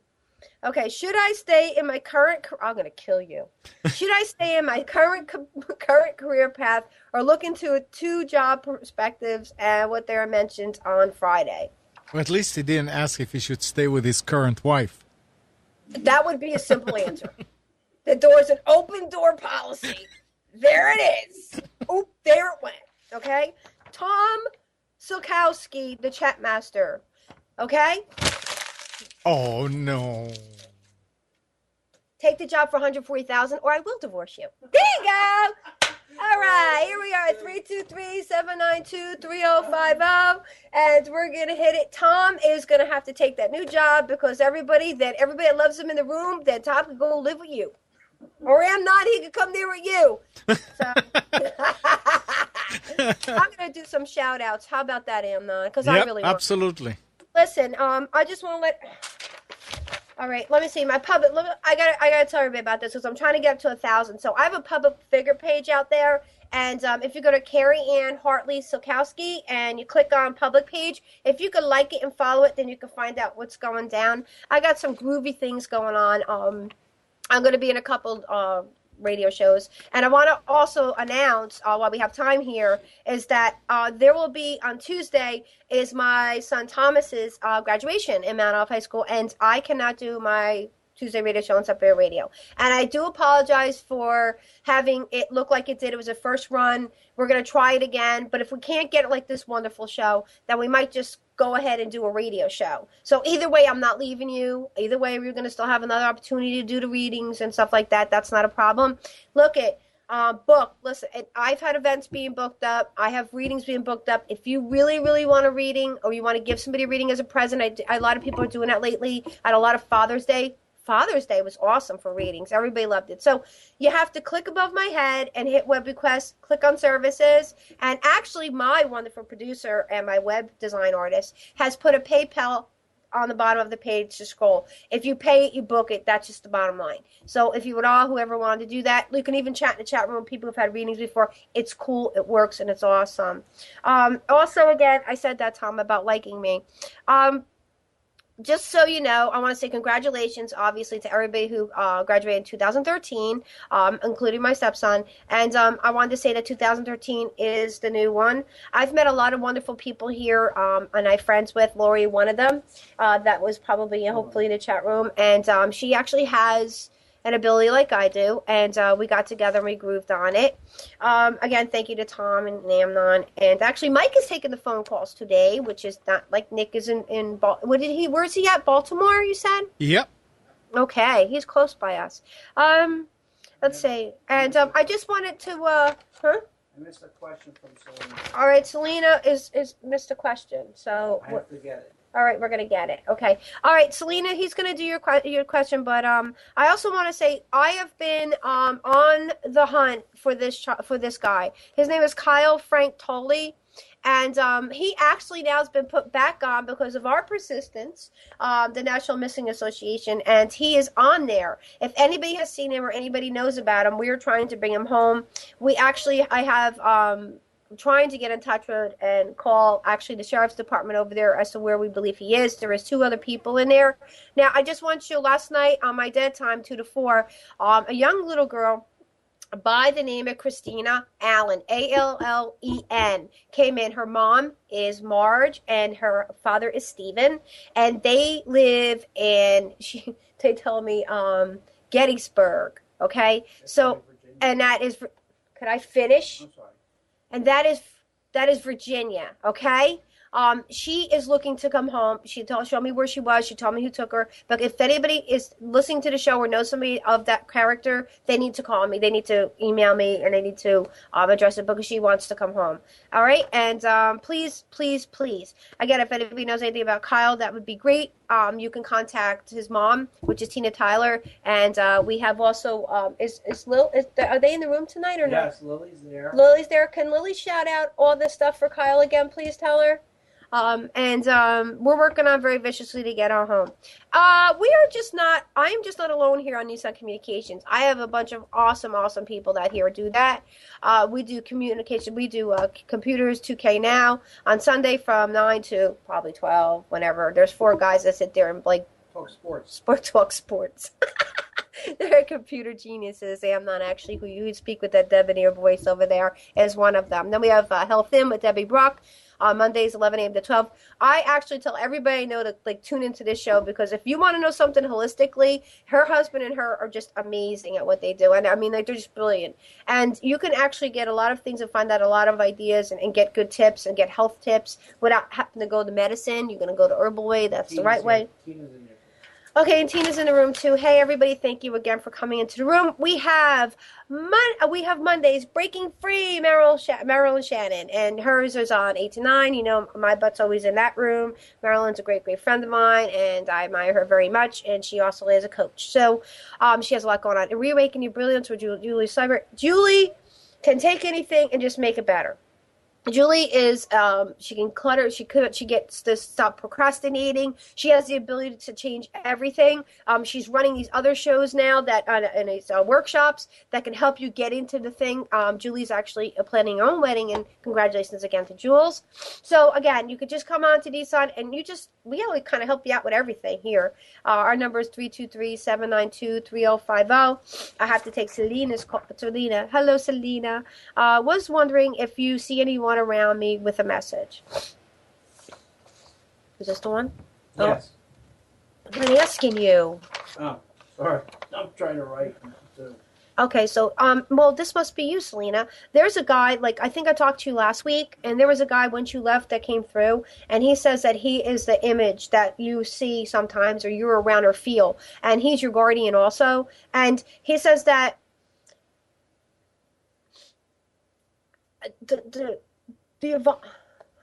Okay, should I stay in my current? I'm gonna kill you. Should I stay in my current career path or look into 2 job perspectives and what they are mentioned on Friday? Well, at least he didn't ask if he should stay with his current wife. That would be a simple answer. The door's an open door policy. There it is. Oop, there it went. Okay? Tom Silkowski, the chat master. Okay? Oh, no. Take the job for $140,000 or I will divorce you. There you go. All right, here we are, 323-792-3050, and we're going to hit it. Tom is going to have to take that new job because everybody that loves him in the room, then Tom can go live with you. Or I'm not, he can come there with you. So, I'm going to do some shout-outs. How about that, Amnon? Because I really want. Absolutely. Listen, I just want to let... All right, let me see. My public, I gotta tell everybody about this because I'm trying to get up to 1,000. So I have a public figure page out there, and if you go to Carrie Ann Hartley Silkowski and you click on public page, if you could like it and follow it, then you can find out what's going down. I got some groovy things going on. I'm going to be in a couple radio shows, and I want to also announce while we have time here is that there will be on Tuesday is my son Thomas's graduation in Mount Olive High School, and I cannot do my Tuesday radio show on Sub Air Radio, and I do apologize for having it look like it did. It was a first run. We're going to try it again, but if we can't get it like this wonderful show, then we might just go ahead and do a radio show. So either way, I'm not leaving you. Either way, we're going to still have another opportunity to do the readings and stuff like that. That's not a problem. Look at book. Listen, I've had events being booked up. I have readings being booked up. If you really, really want a reading or you want to give somebody a reading as a present, a lot of people are doing that lately. I had a lot of Father's Day. Father's Day was awesome for readings. Everybody loved it. So you have to click above my head and hit web requests, click on services. And actually my wonderful producer and my web design artist has put a PayPal on the bottom of the page to scroll. If you pay it, you book it. That's just the bottom line. So if you would all, whoever wanted to do that, you can even chat in the chat room with people who've had readings before. It's cool. It works and it's awesome. Also, again, I said that, Tom, about liking me. Just so you know, I want to say congratulations, obviously, to everybody who graduated in 2013, including my stepson. And I wanted to say that 2013 is the new one. I've met a lot of wonderful people here, and I'm friends with Lori, one of them. That was probably, hopefully, in the chat room. And she actually has an ability like I do, and we got together and we grooved on it. Again, thank you to Tom and Amnon, and actually Mike is taking the phone calls today, which is not like Nick is in where's he at? Baltimore, you said? Yep. Okay, he's close by us. Let's see, and I just wanted to I missed a question from Selena. All right, Selena is missed a question, so I have to get it. All right, we're going to get it. Okay. All right, Selena, he's going to do your question, but I also want to say I have been on the hunt for this guy. His name is Kyle Frank Tolley, and he actually now has been put back on because of our persistence, the National Missing Association, and he is on there. If anybody has seen him or anybody knows about him, we are trying to bring him home. I have trying to get in touch with and call actually the sheriff's department over there as to where we believe he is. There is 2 other people in there. Now, I just want you, last night on my dead time, 2 to 4, a young little girl by the name of Christina Allen, Allen, came in. Her mom is Marge and her father is Stephen, and they live in, they tell me, Gettysburg, okay? So, and that is, could I finish? I'm sorry. And that is Virginia, okay? She is looking to come home. She showed me where she was. She told me who took her. But if anybody is listening to the show or knows somebody of that character, they need to call me. They need to email me, and they need to address it because she wants to come home. All right? And please, please, please. Again, if anybody knows anything about Kyle, that would be great. You can contact his mom, which is Tina Tyler. And we have also, are they in the room tonight or not? Yes, Lily's there. Lily's there. Can Lily shout out all this stuff for Kyle again, please tell her? We're working on very viciously to get our home. I am just not alone here on Nissan Communications. I have a bunch of awesome people that here do that. We do communication. We do computers, 2K now, on Sunday from 9 to probably 12, whenever. There's 4 guys that sit there and like talk sports. Talk sports. They're computer geniuses. I'm not actually who you speak with that debonair voice over there as one of them. Then we have Health In with Debbie Brock. Mondays, 11 a.m. to 12. I actually tell everybody I know to like tune into this show because if you want to know something holistically, her husband and her are just amazing at what they do. And I mean, like, they're just brilliant. And you can actually get a lot of things and find out a lot of ideas and get good tips and get health tips without having to go to medicine. You're going to go the herbal way. That's the right way. Tina's in there. Okay, and Tina's in the room too. Hey, everybody! Thank you again for coming into the room. We have Mondays Breaking Free. Marilyn Shannon, and hers is on 8 to 9. You know, my butt's always in that room. Marilyn's a great friend of mine, and I admire her very much. And she also is a coach, so she has a lot going on. And Reawaken Your Brilliance with Julie Cyber. Julie can take anything and just make it better. Julie is, she can clutter, she gets to stop procrastinating. She has the ability to change everything. She's running these other shows now and these workshops that can help you get into the thing. Julie's actually planning her own wedding, and congratulations again to Jules. So again, you could just come on to Nissan and we kind of help you out with everything here. Our number is 323-792-3050. I have to take Selena's call. Selena. Hello, Selena. Was wondering if you see anyone around me with a message. Is this the one? Yes. Oh. I'm asking you. Oh, sorry. I'm trying to write. Okay, so, well, this must be you, Selena. There's a guy, like, I think I talked to you last week, and there was a guy once you left that came through, and he says that he is the image that you see sometimes, or you're around or feel, and he's your guardian also, and he says that how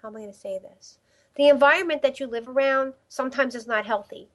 am I going to say this? The environment that you live around sometimes is not healthy.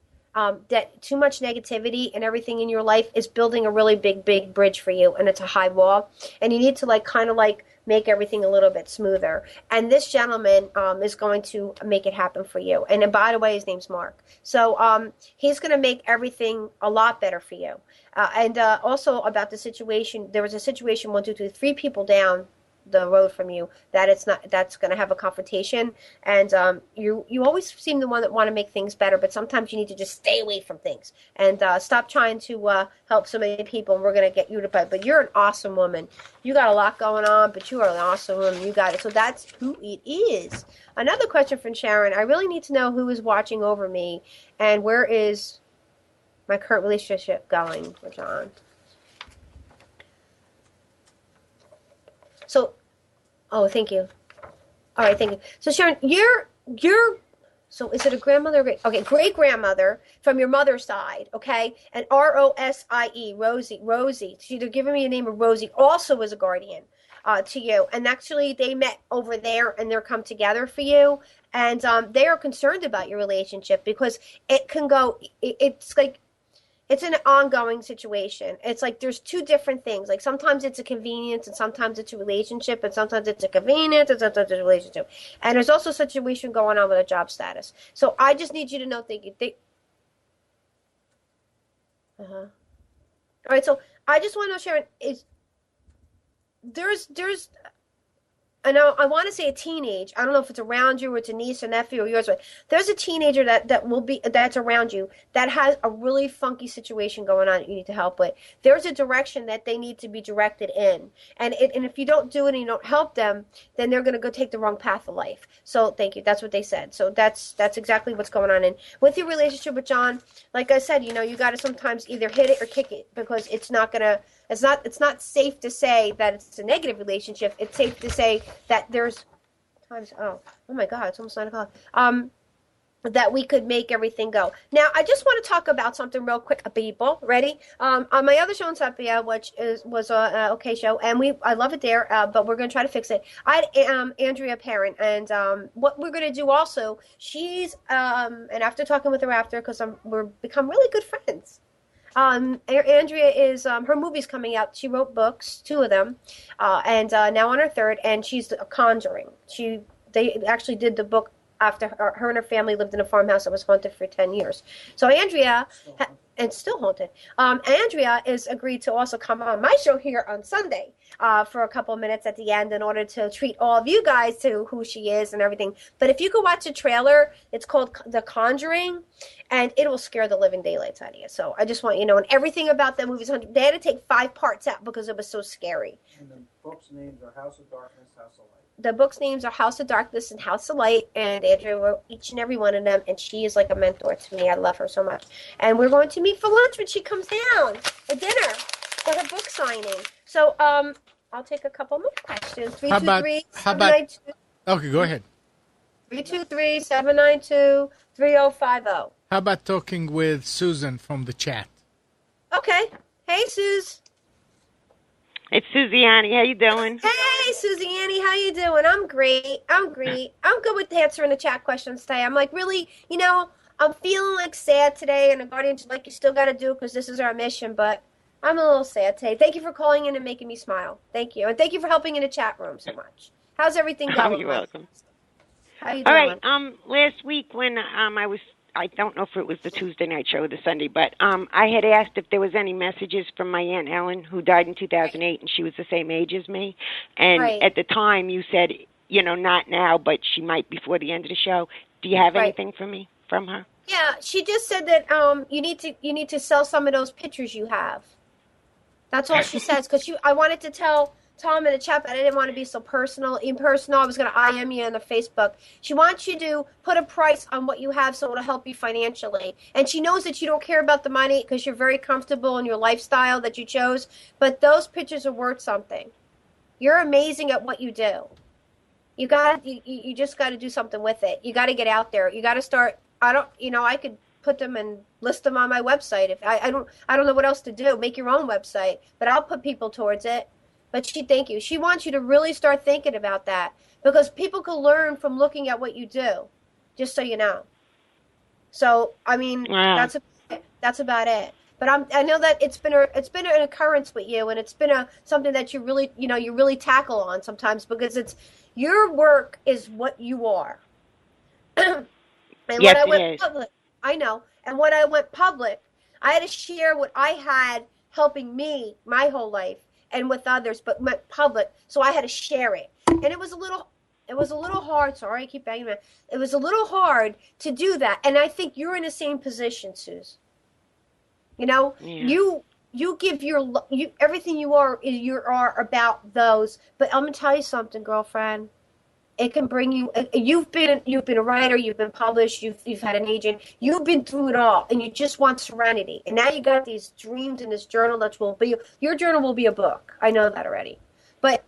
That too much negativity and everything in your life is building a really big bridge for you, and it's a high wall, and you need to kind of make everything a little bit smoother. And this gentleman is going to make it happen for you. And by the way, his name's Mark. So he's going to make everything a lot better for you. And also about the situation, there was a situation 3 people down the road from you that's going to have a confrontation, and you always seem the one that want to make things better, but sometimes you need to just stay away from things and stop trying to help so many people, and we're going to get you to bed. But you're an awesome woman. You got a lot going on, but you are an awesome woman. You got it. So that's who it is. Another question from Sharon. I really need to know who is watching over me, and where is my current relationship going for John. So, thank you. All right, thank you. So, Sharon, so is it a grandmother? Okay, great-grandmother from your mother's side, okay? And Rosie, Rosie. They're giving me a name of Rosie, also was a guardian to you. And actually, they met over there, and they're come together for you. And they are concerned about your relationship because it can go, it's an ongoing situation. It's like there's 2 different things. Like sometimes it's a convenience and sometimes it's a relationship, and sometimes it's a convenience and sometimes it's a relationship. And there's also a situation going on with a job status. So I just need you to know All right, so I just want to know, Sharon, there's I know I want to say a teenage. I don't know if it's around you or it's a niece or nephew or yours, but there's a teenager that's around you that has a really funky situation going on that you need to help with. There's a direction that they need to be directed in, and if you don't do it and you don't help them, then they're going to go take the wrong path of life. So thank you. That's what they said. So that's exactly what's going on. And with your relationship with John, like I said, you got to sometimes either hit it or kick it, because it's not safe to say that it's a negative relationship. It's safe to say that there's times, oh my God, it's almost 9 o'clock, that we could make everything go. Now, I just want to talk about something real quick, people. Ready? On my other show in Sepia, which was a okay show, and I love it there, but we're going to try to fix it. I had Andrea Parent, and what we're going to do also, she's, and after talking with her after, because we're become really good friends. Andrea is, her movie's coming out. She wrote books, 2 of them, and now on her 3rd, and she's a Conjuring. They actually did the book after her and her family lived in a farmhouse that was haunted for 10 years. So Andrea, and still haunted, Andrea is agreed to also come on my show here on Sunday for a couple of minutes at the end in order to treat all of you guys to who she is and everything. But if you could watch a trailer, it's called The Conjuring, and it will scare the living daylights out of you. So I just want you to know, and everything about that movie, they had to take 5 parts out because it was so scary. And the book's names are House of Darkness, House of Light. The book's names are House of Darkness and House of Light, and Andrea wrote each and every one of them, and she is like a mentor to me. I love her so much. And we're going to meet for lunch when she comes down for dinner for her book signing. So I'll take a couple more questions. 323-792. Okay, go ahead. 323-792-3050. How about talking with Susan from the chat? Okay. Hey, Suze. It's Susie Annie. How you doing? Hey, Susie Annie. How you doing? I'm great. I'm good with answering the chat questions today. I'm like, really, I'm feeling like sad today, and the Guardians like, you still got to do it because this is our mission, but I'm a little sad today. Thank you for calling in and making me smile. Thank you. And thank you for helping in the chat room so much. How's everything going? Oh, you're welcome. How you doing? All right. Last week when I don't know if it was the Tuesday night show or the Sunday, but I had asked if there was any messages from my Aunt Ellen, who died in 2008, and she was the same age as me. And at the time you said, not now, but she might before the end of the show. Do you have anything from her? Yeah, she just said that you need to sell some of those pictures you have. That's all she says, because I wanted to tell Tom in the chat, but I didn't want to be so impersonal. I was going to IM you on the Facebook. She wants you to put a price on what you have so it'll help you financially. And she knows that you don't care about the money because you're very comfortable in your lifestyle that you chose, but those pictures are worth something. You're amazing at what you do. You just got to do something with it. You got to get out there. You got to start. I could put them and list them on my website. If I don't know what else to do. Make your own website, but I'll put people towards it. But thank you. She wants you to really start thinking about that because people can learn from looking at what you do, just so you know. So, I mean, that's about it. But I know that it's been an occurrence with you, and it's been something that you really tackle on sometimes because it's your work is what you are. And yes, when I went it is. public, I know. And when I went public, I had to share what I had helping me my whole life. And with others, but went public, so I had to share it. And it was a little hard. Sorry, I keep banging it. It was a little hard to do that, and I think you're in the same position, Suze. You give everything you are about those. But I'm gonna tell you something, girlfriend. It can bring you. You've been a writer. You've been published. You've had an agent. You've been through it all, and you just want serenity. And now you got these dreams in this journal that will be your journal will be a book. I know that already. But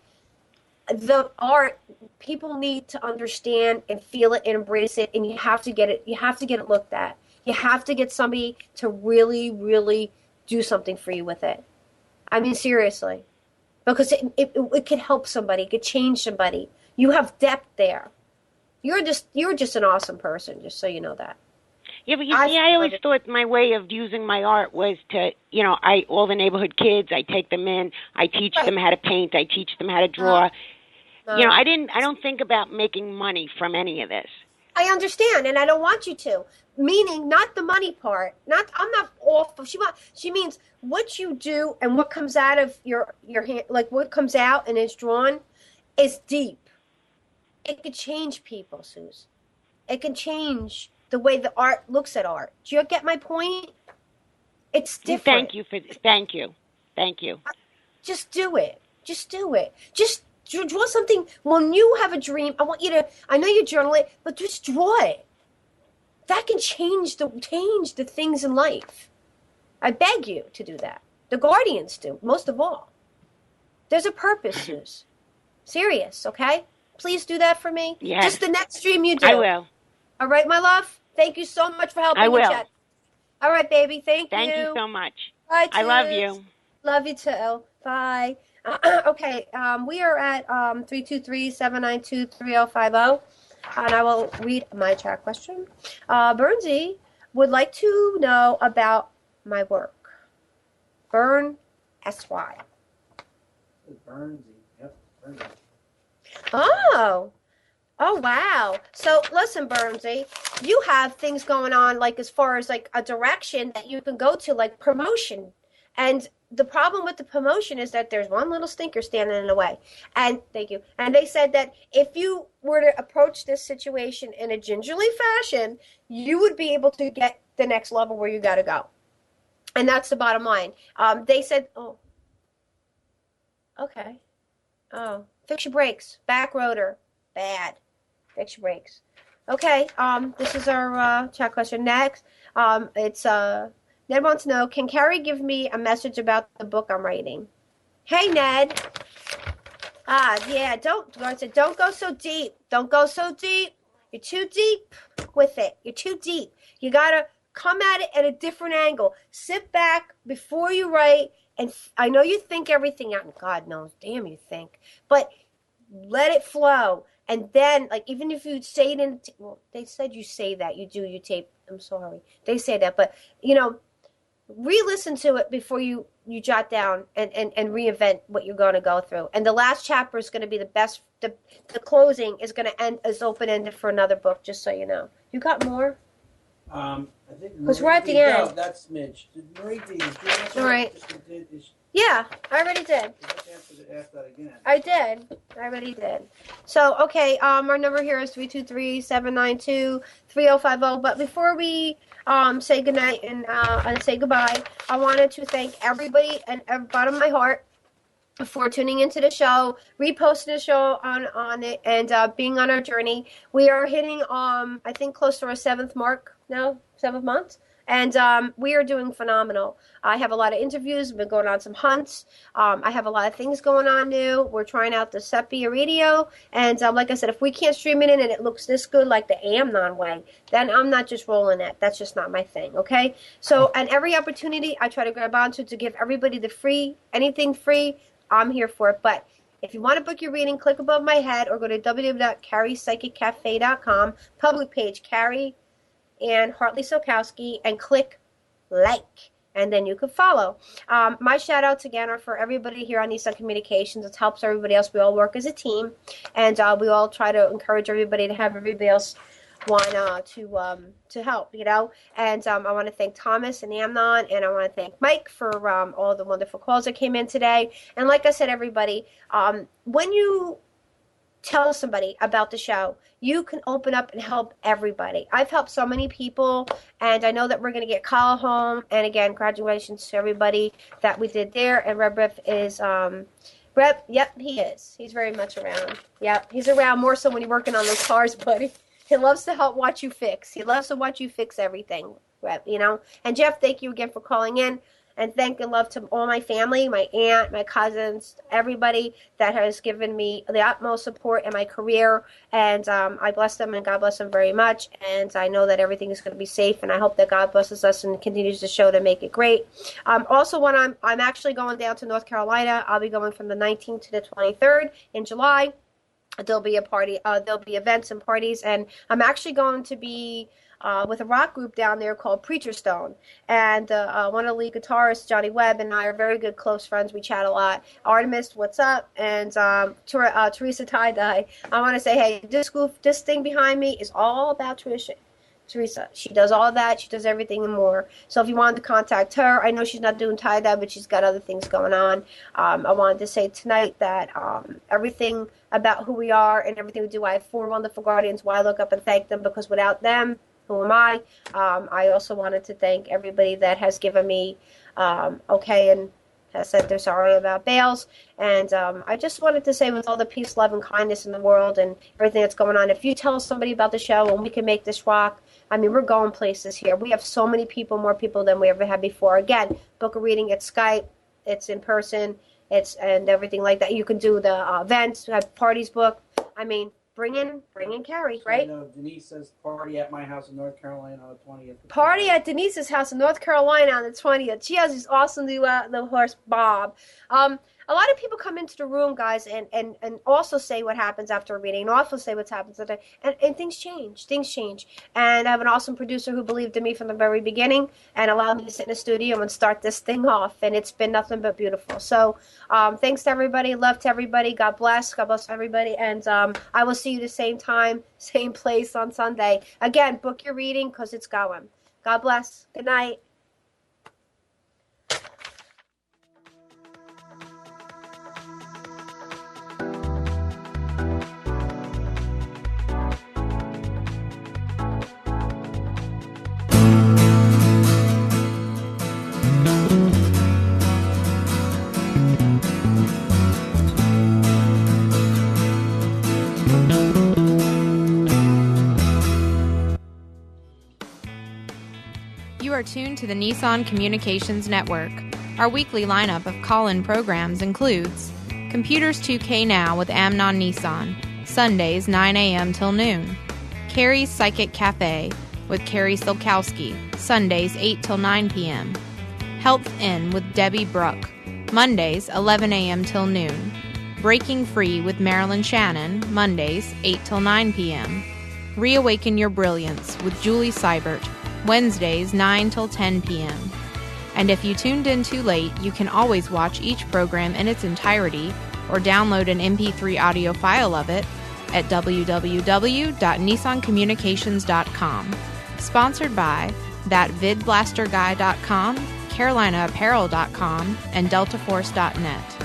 the art, people need to understand and feel it and embrace it, and you have to get it. You have to get it looked at. You have to get somebody to really, really do something for you with it. I mean, seriously, because it could help somebody. It could change somebody. You have depth there. You're just an awesome person, just so you know that. Yeah, but I always thought my way of using my art was to, all the neighborhood kids, I take them in, I teach them how to paint, I teach them how to draw. I don't think about making money from any of this. I understand, and I don't want you to. Meaning, not the money part. I'm not off. She means what you do and what comes out of your hand, like what comes out and is drawn, is deep. It could change people, Suze. It can change the way the art looks at art. Do you get my point? It's different. Thank you. Just do it. Just draw something. When you have a dream, I know you journal it, but just draw it. That can change the things in life. I beg you to do that. The Guardians do, most of all. There's a purpose, Suze. Serious, okay? Please do that for me. Yes. Just the next stream you do. I will. All right, my love? Thank you so much for helping I will. me chat. All right, baby. Thank you. Thank you so much. Bye, I love you. Love you too. Bye. Okay, we are at 323-792-3050, and I will read my chat question. Bernsey would like to know about my work. Bern, S.Y. Bernsey. Yep, Bernsey. Oh, Oh, wow. So listen, Bernsey, you have things going on, like as far as like a direction that you can go to, like promotion. And the problem with the promotion is that there's one little stinker standing in the way. And thank you. And they said that if you were to approach this situation in a gingerly fashion, you would be able to get the next level where you got to go. And that's the bottom line. They said, oh, okay. Oh, fix your brakes. Back rotor. Bad. Fix your brakes. Okay, this is our chat question. Next, it's Ned wants to know, can Carrie give me a message about the book I'm writing? Hey, Ned. Yeah, don't go so deep. Don't go so deep. You're too deep with it. You're too deep. You gotta come at it at a different angle. Sit back before you write, and I know you think everything out, and God knows, damn you think, but let it flow. And then, like, even if you say it in, well, they said you say that, you tape, I'm sorry. They say that, but, you know, re-listen to it before you jot down and reinvent what you're going to go through. And the last chapter is going to be the best, the closing is going to end as open-ended for another book, just so you know. You got more? I think because we're at the end. No, that's Midge. Marie D. All right. Yeah, I already did. I did. I already did. So, okay, our number here is 323-792-3050. But before we say goodnight and say goodbye, I wanted to thank everybody and bottom of my heart for tuning into the show, reposting the show on it, and being on our journey. We are hitting, I think, close to our 7th mark now, 7th month. And we are doing phenomenal. I have a lot of interviews. We've been going on some hunts. I have a lot of things going on new. We're trying out the Sepia radio. And like I said, if we can't stream it in and it looks this good like the Amnon way, then I'm not just rolling it. That's just not my thing, okay? So, and every opportunity I try to grab onto to give everybody the free, anything free, I'm here for it. But if you want to book your reading, click above my head or go to www.carriepsychiccafe.com, public page, Carrie and Hartley Sokowski, and click like, and then you can follow. My shout outs again are for everybody here on Nissan Communications. It helps everybody else. We all work as a team, and we all try to encourage everybody to have everybody else want to help, you know. And I want to thank Thomas and Amnon, and I want to thank Mike for all the wonderful calls that came in today. And like I said, everybody, when you tell somebody about the show, you can open up and help everybody. I've helped so many people, and I know that we're going to get Kyle home. And again, congratulations to everybody that we did there. And Reb is, yep, he is. He's very much around. Yep, he's around more so when you're working on those cars, buddy. He loves to help watch you fix. He loves to watch you fix everything, Reb, you know. And Jeff, thank you again for calling in. And thank and love to all my family, my aunt, my cousins, everybody that has given me the utmost support in my career. And I bless them, and God bless them very much. And I know that everything is going to be safe, and I hope that God blesses us and continues the show to make it great. Also, when I'm actually going down to North Carolina, I'll be going from the 19th to the 23rd in July. There'll be a party. There'll be events and parties, and I'm actually going to be with a rock group down there called Preacher Stone. And one of the lead guitarists, Johnny Webb, and I are very good close friends. We chat a lot. Artemis, what's up? And Teresa Tie-Dye. I want to say, hey, this thing behind me is all about Teresa. She does all that. She does everything and more. So if you wanted to contact her, I know she's not doing tie-dye, but she's got other things going on. I wanted to say tonight that everything about who we are and everything we do, I have 4 wonderful guardians. Why I look up and thank them, because without them, who am I? I also wanted to thank everybody that has given me okay and has said they're sorry about Bales. And I just wanted to say, with all the peace, love, and kindness in the world and everything that's going on, if you tell somebody about the show and we can make this rock, I mean, we're going places here. We have so many people, more people than we ever had before. Again, book a reading at Skype. It's in person. And everything like that. You can do the events, have parties booked. I mean, bring in Carrie, right? So, Denise says party at my house in North Carolina on the 20th. Party at Denise's house in North Carolina on the 20th. She has this awesome new the horse Bob. a lot of people come into the room, guys, and also say what happens after a reading, and also say what happens after, and things change. And I have an awesome producer who believed in me from the very beginning and allowed me to sit in the studio and start this thing off, and it's been nothing but beautiful. So thanks to everybody, love to everybody, God bless everybody, and I will see you the same time, same place on Sunday. Again, book your reading because it's going. God bless. Good night. You are tuned to the Nissan Communications Network. Our weekly lineup of call-in programs includes Computers 2K Now with Amnon Nissan, Sundays 9 a.m. till noon. Carrie's Psychic Cafe with Carrie Silkowski, Sundays 8 till 9 p.m. Health Inn with Debbie Bruck, Mondays 11 a.m. till noon. Breaking Free with Marilyn Shannon, Mondays 8 till 9 p.m. Reawaken Your Brilliance with Julie Seibert, Wednesdays 9 till 10 p.m. And if you tuned in too late, you can always watch each program in its entirety or download an MP3 audio file of it at www.nissancommunications.com. Sponsored by ThatVidBlasterGuy.com, CarolinaApparel.com, and DeltaForce.net.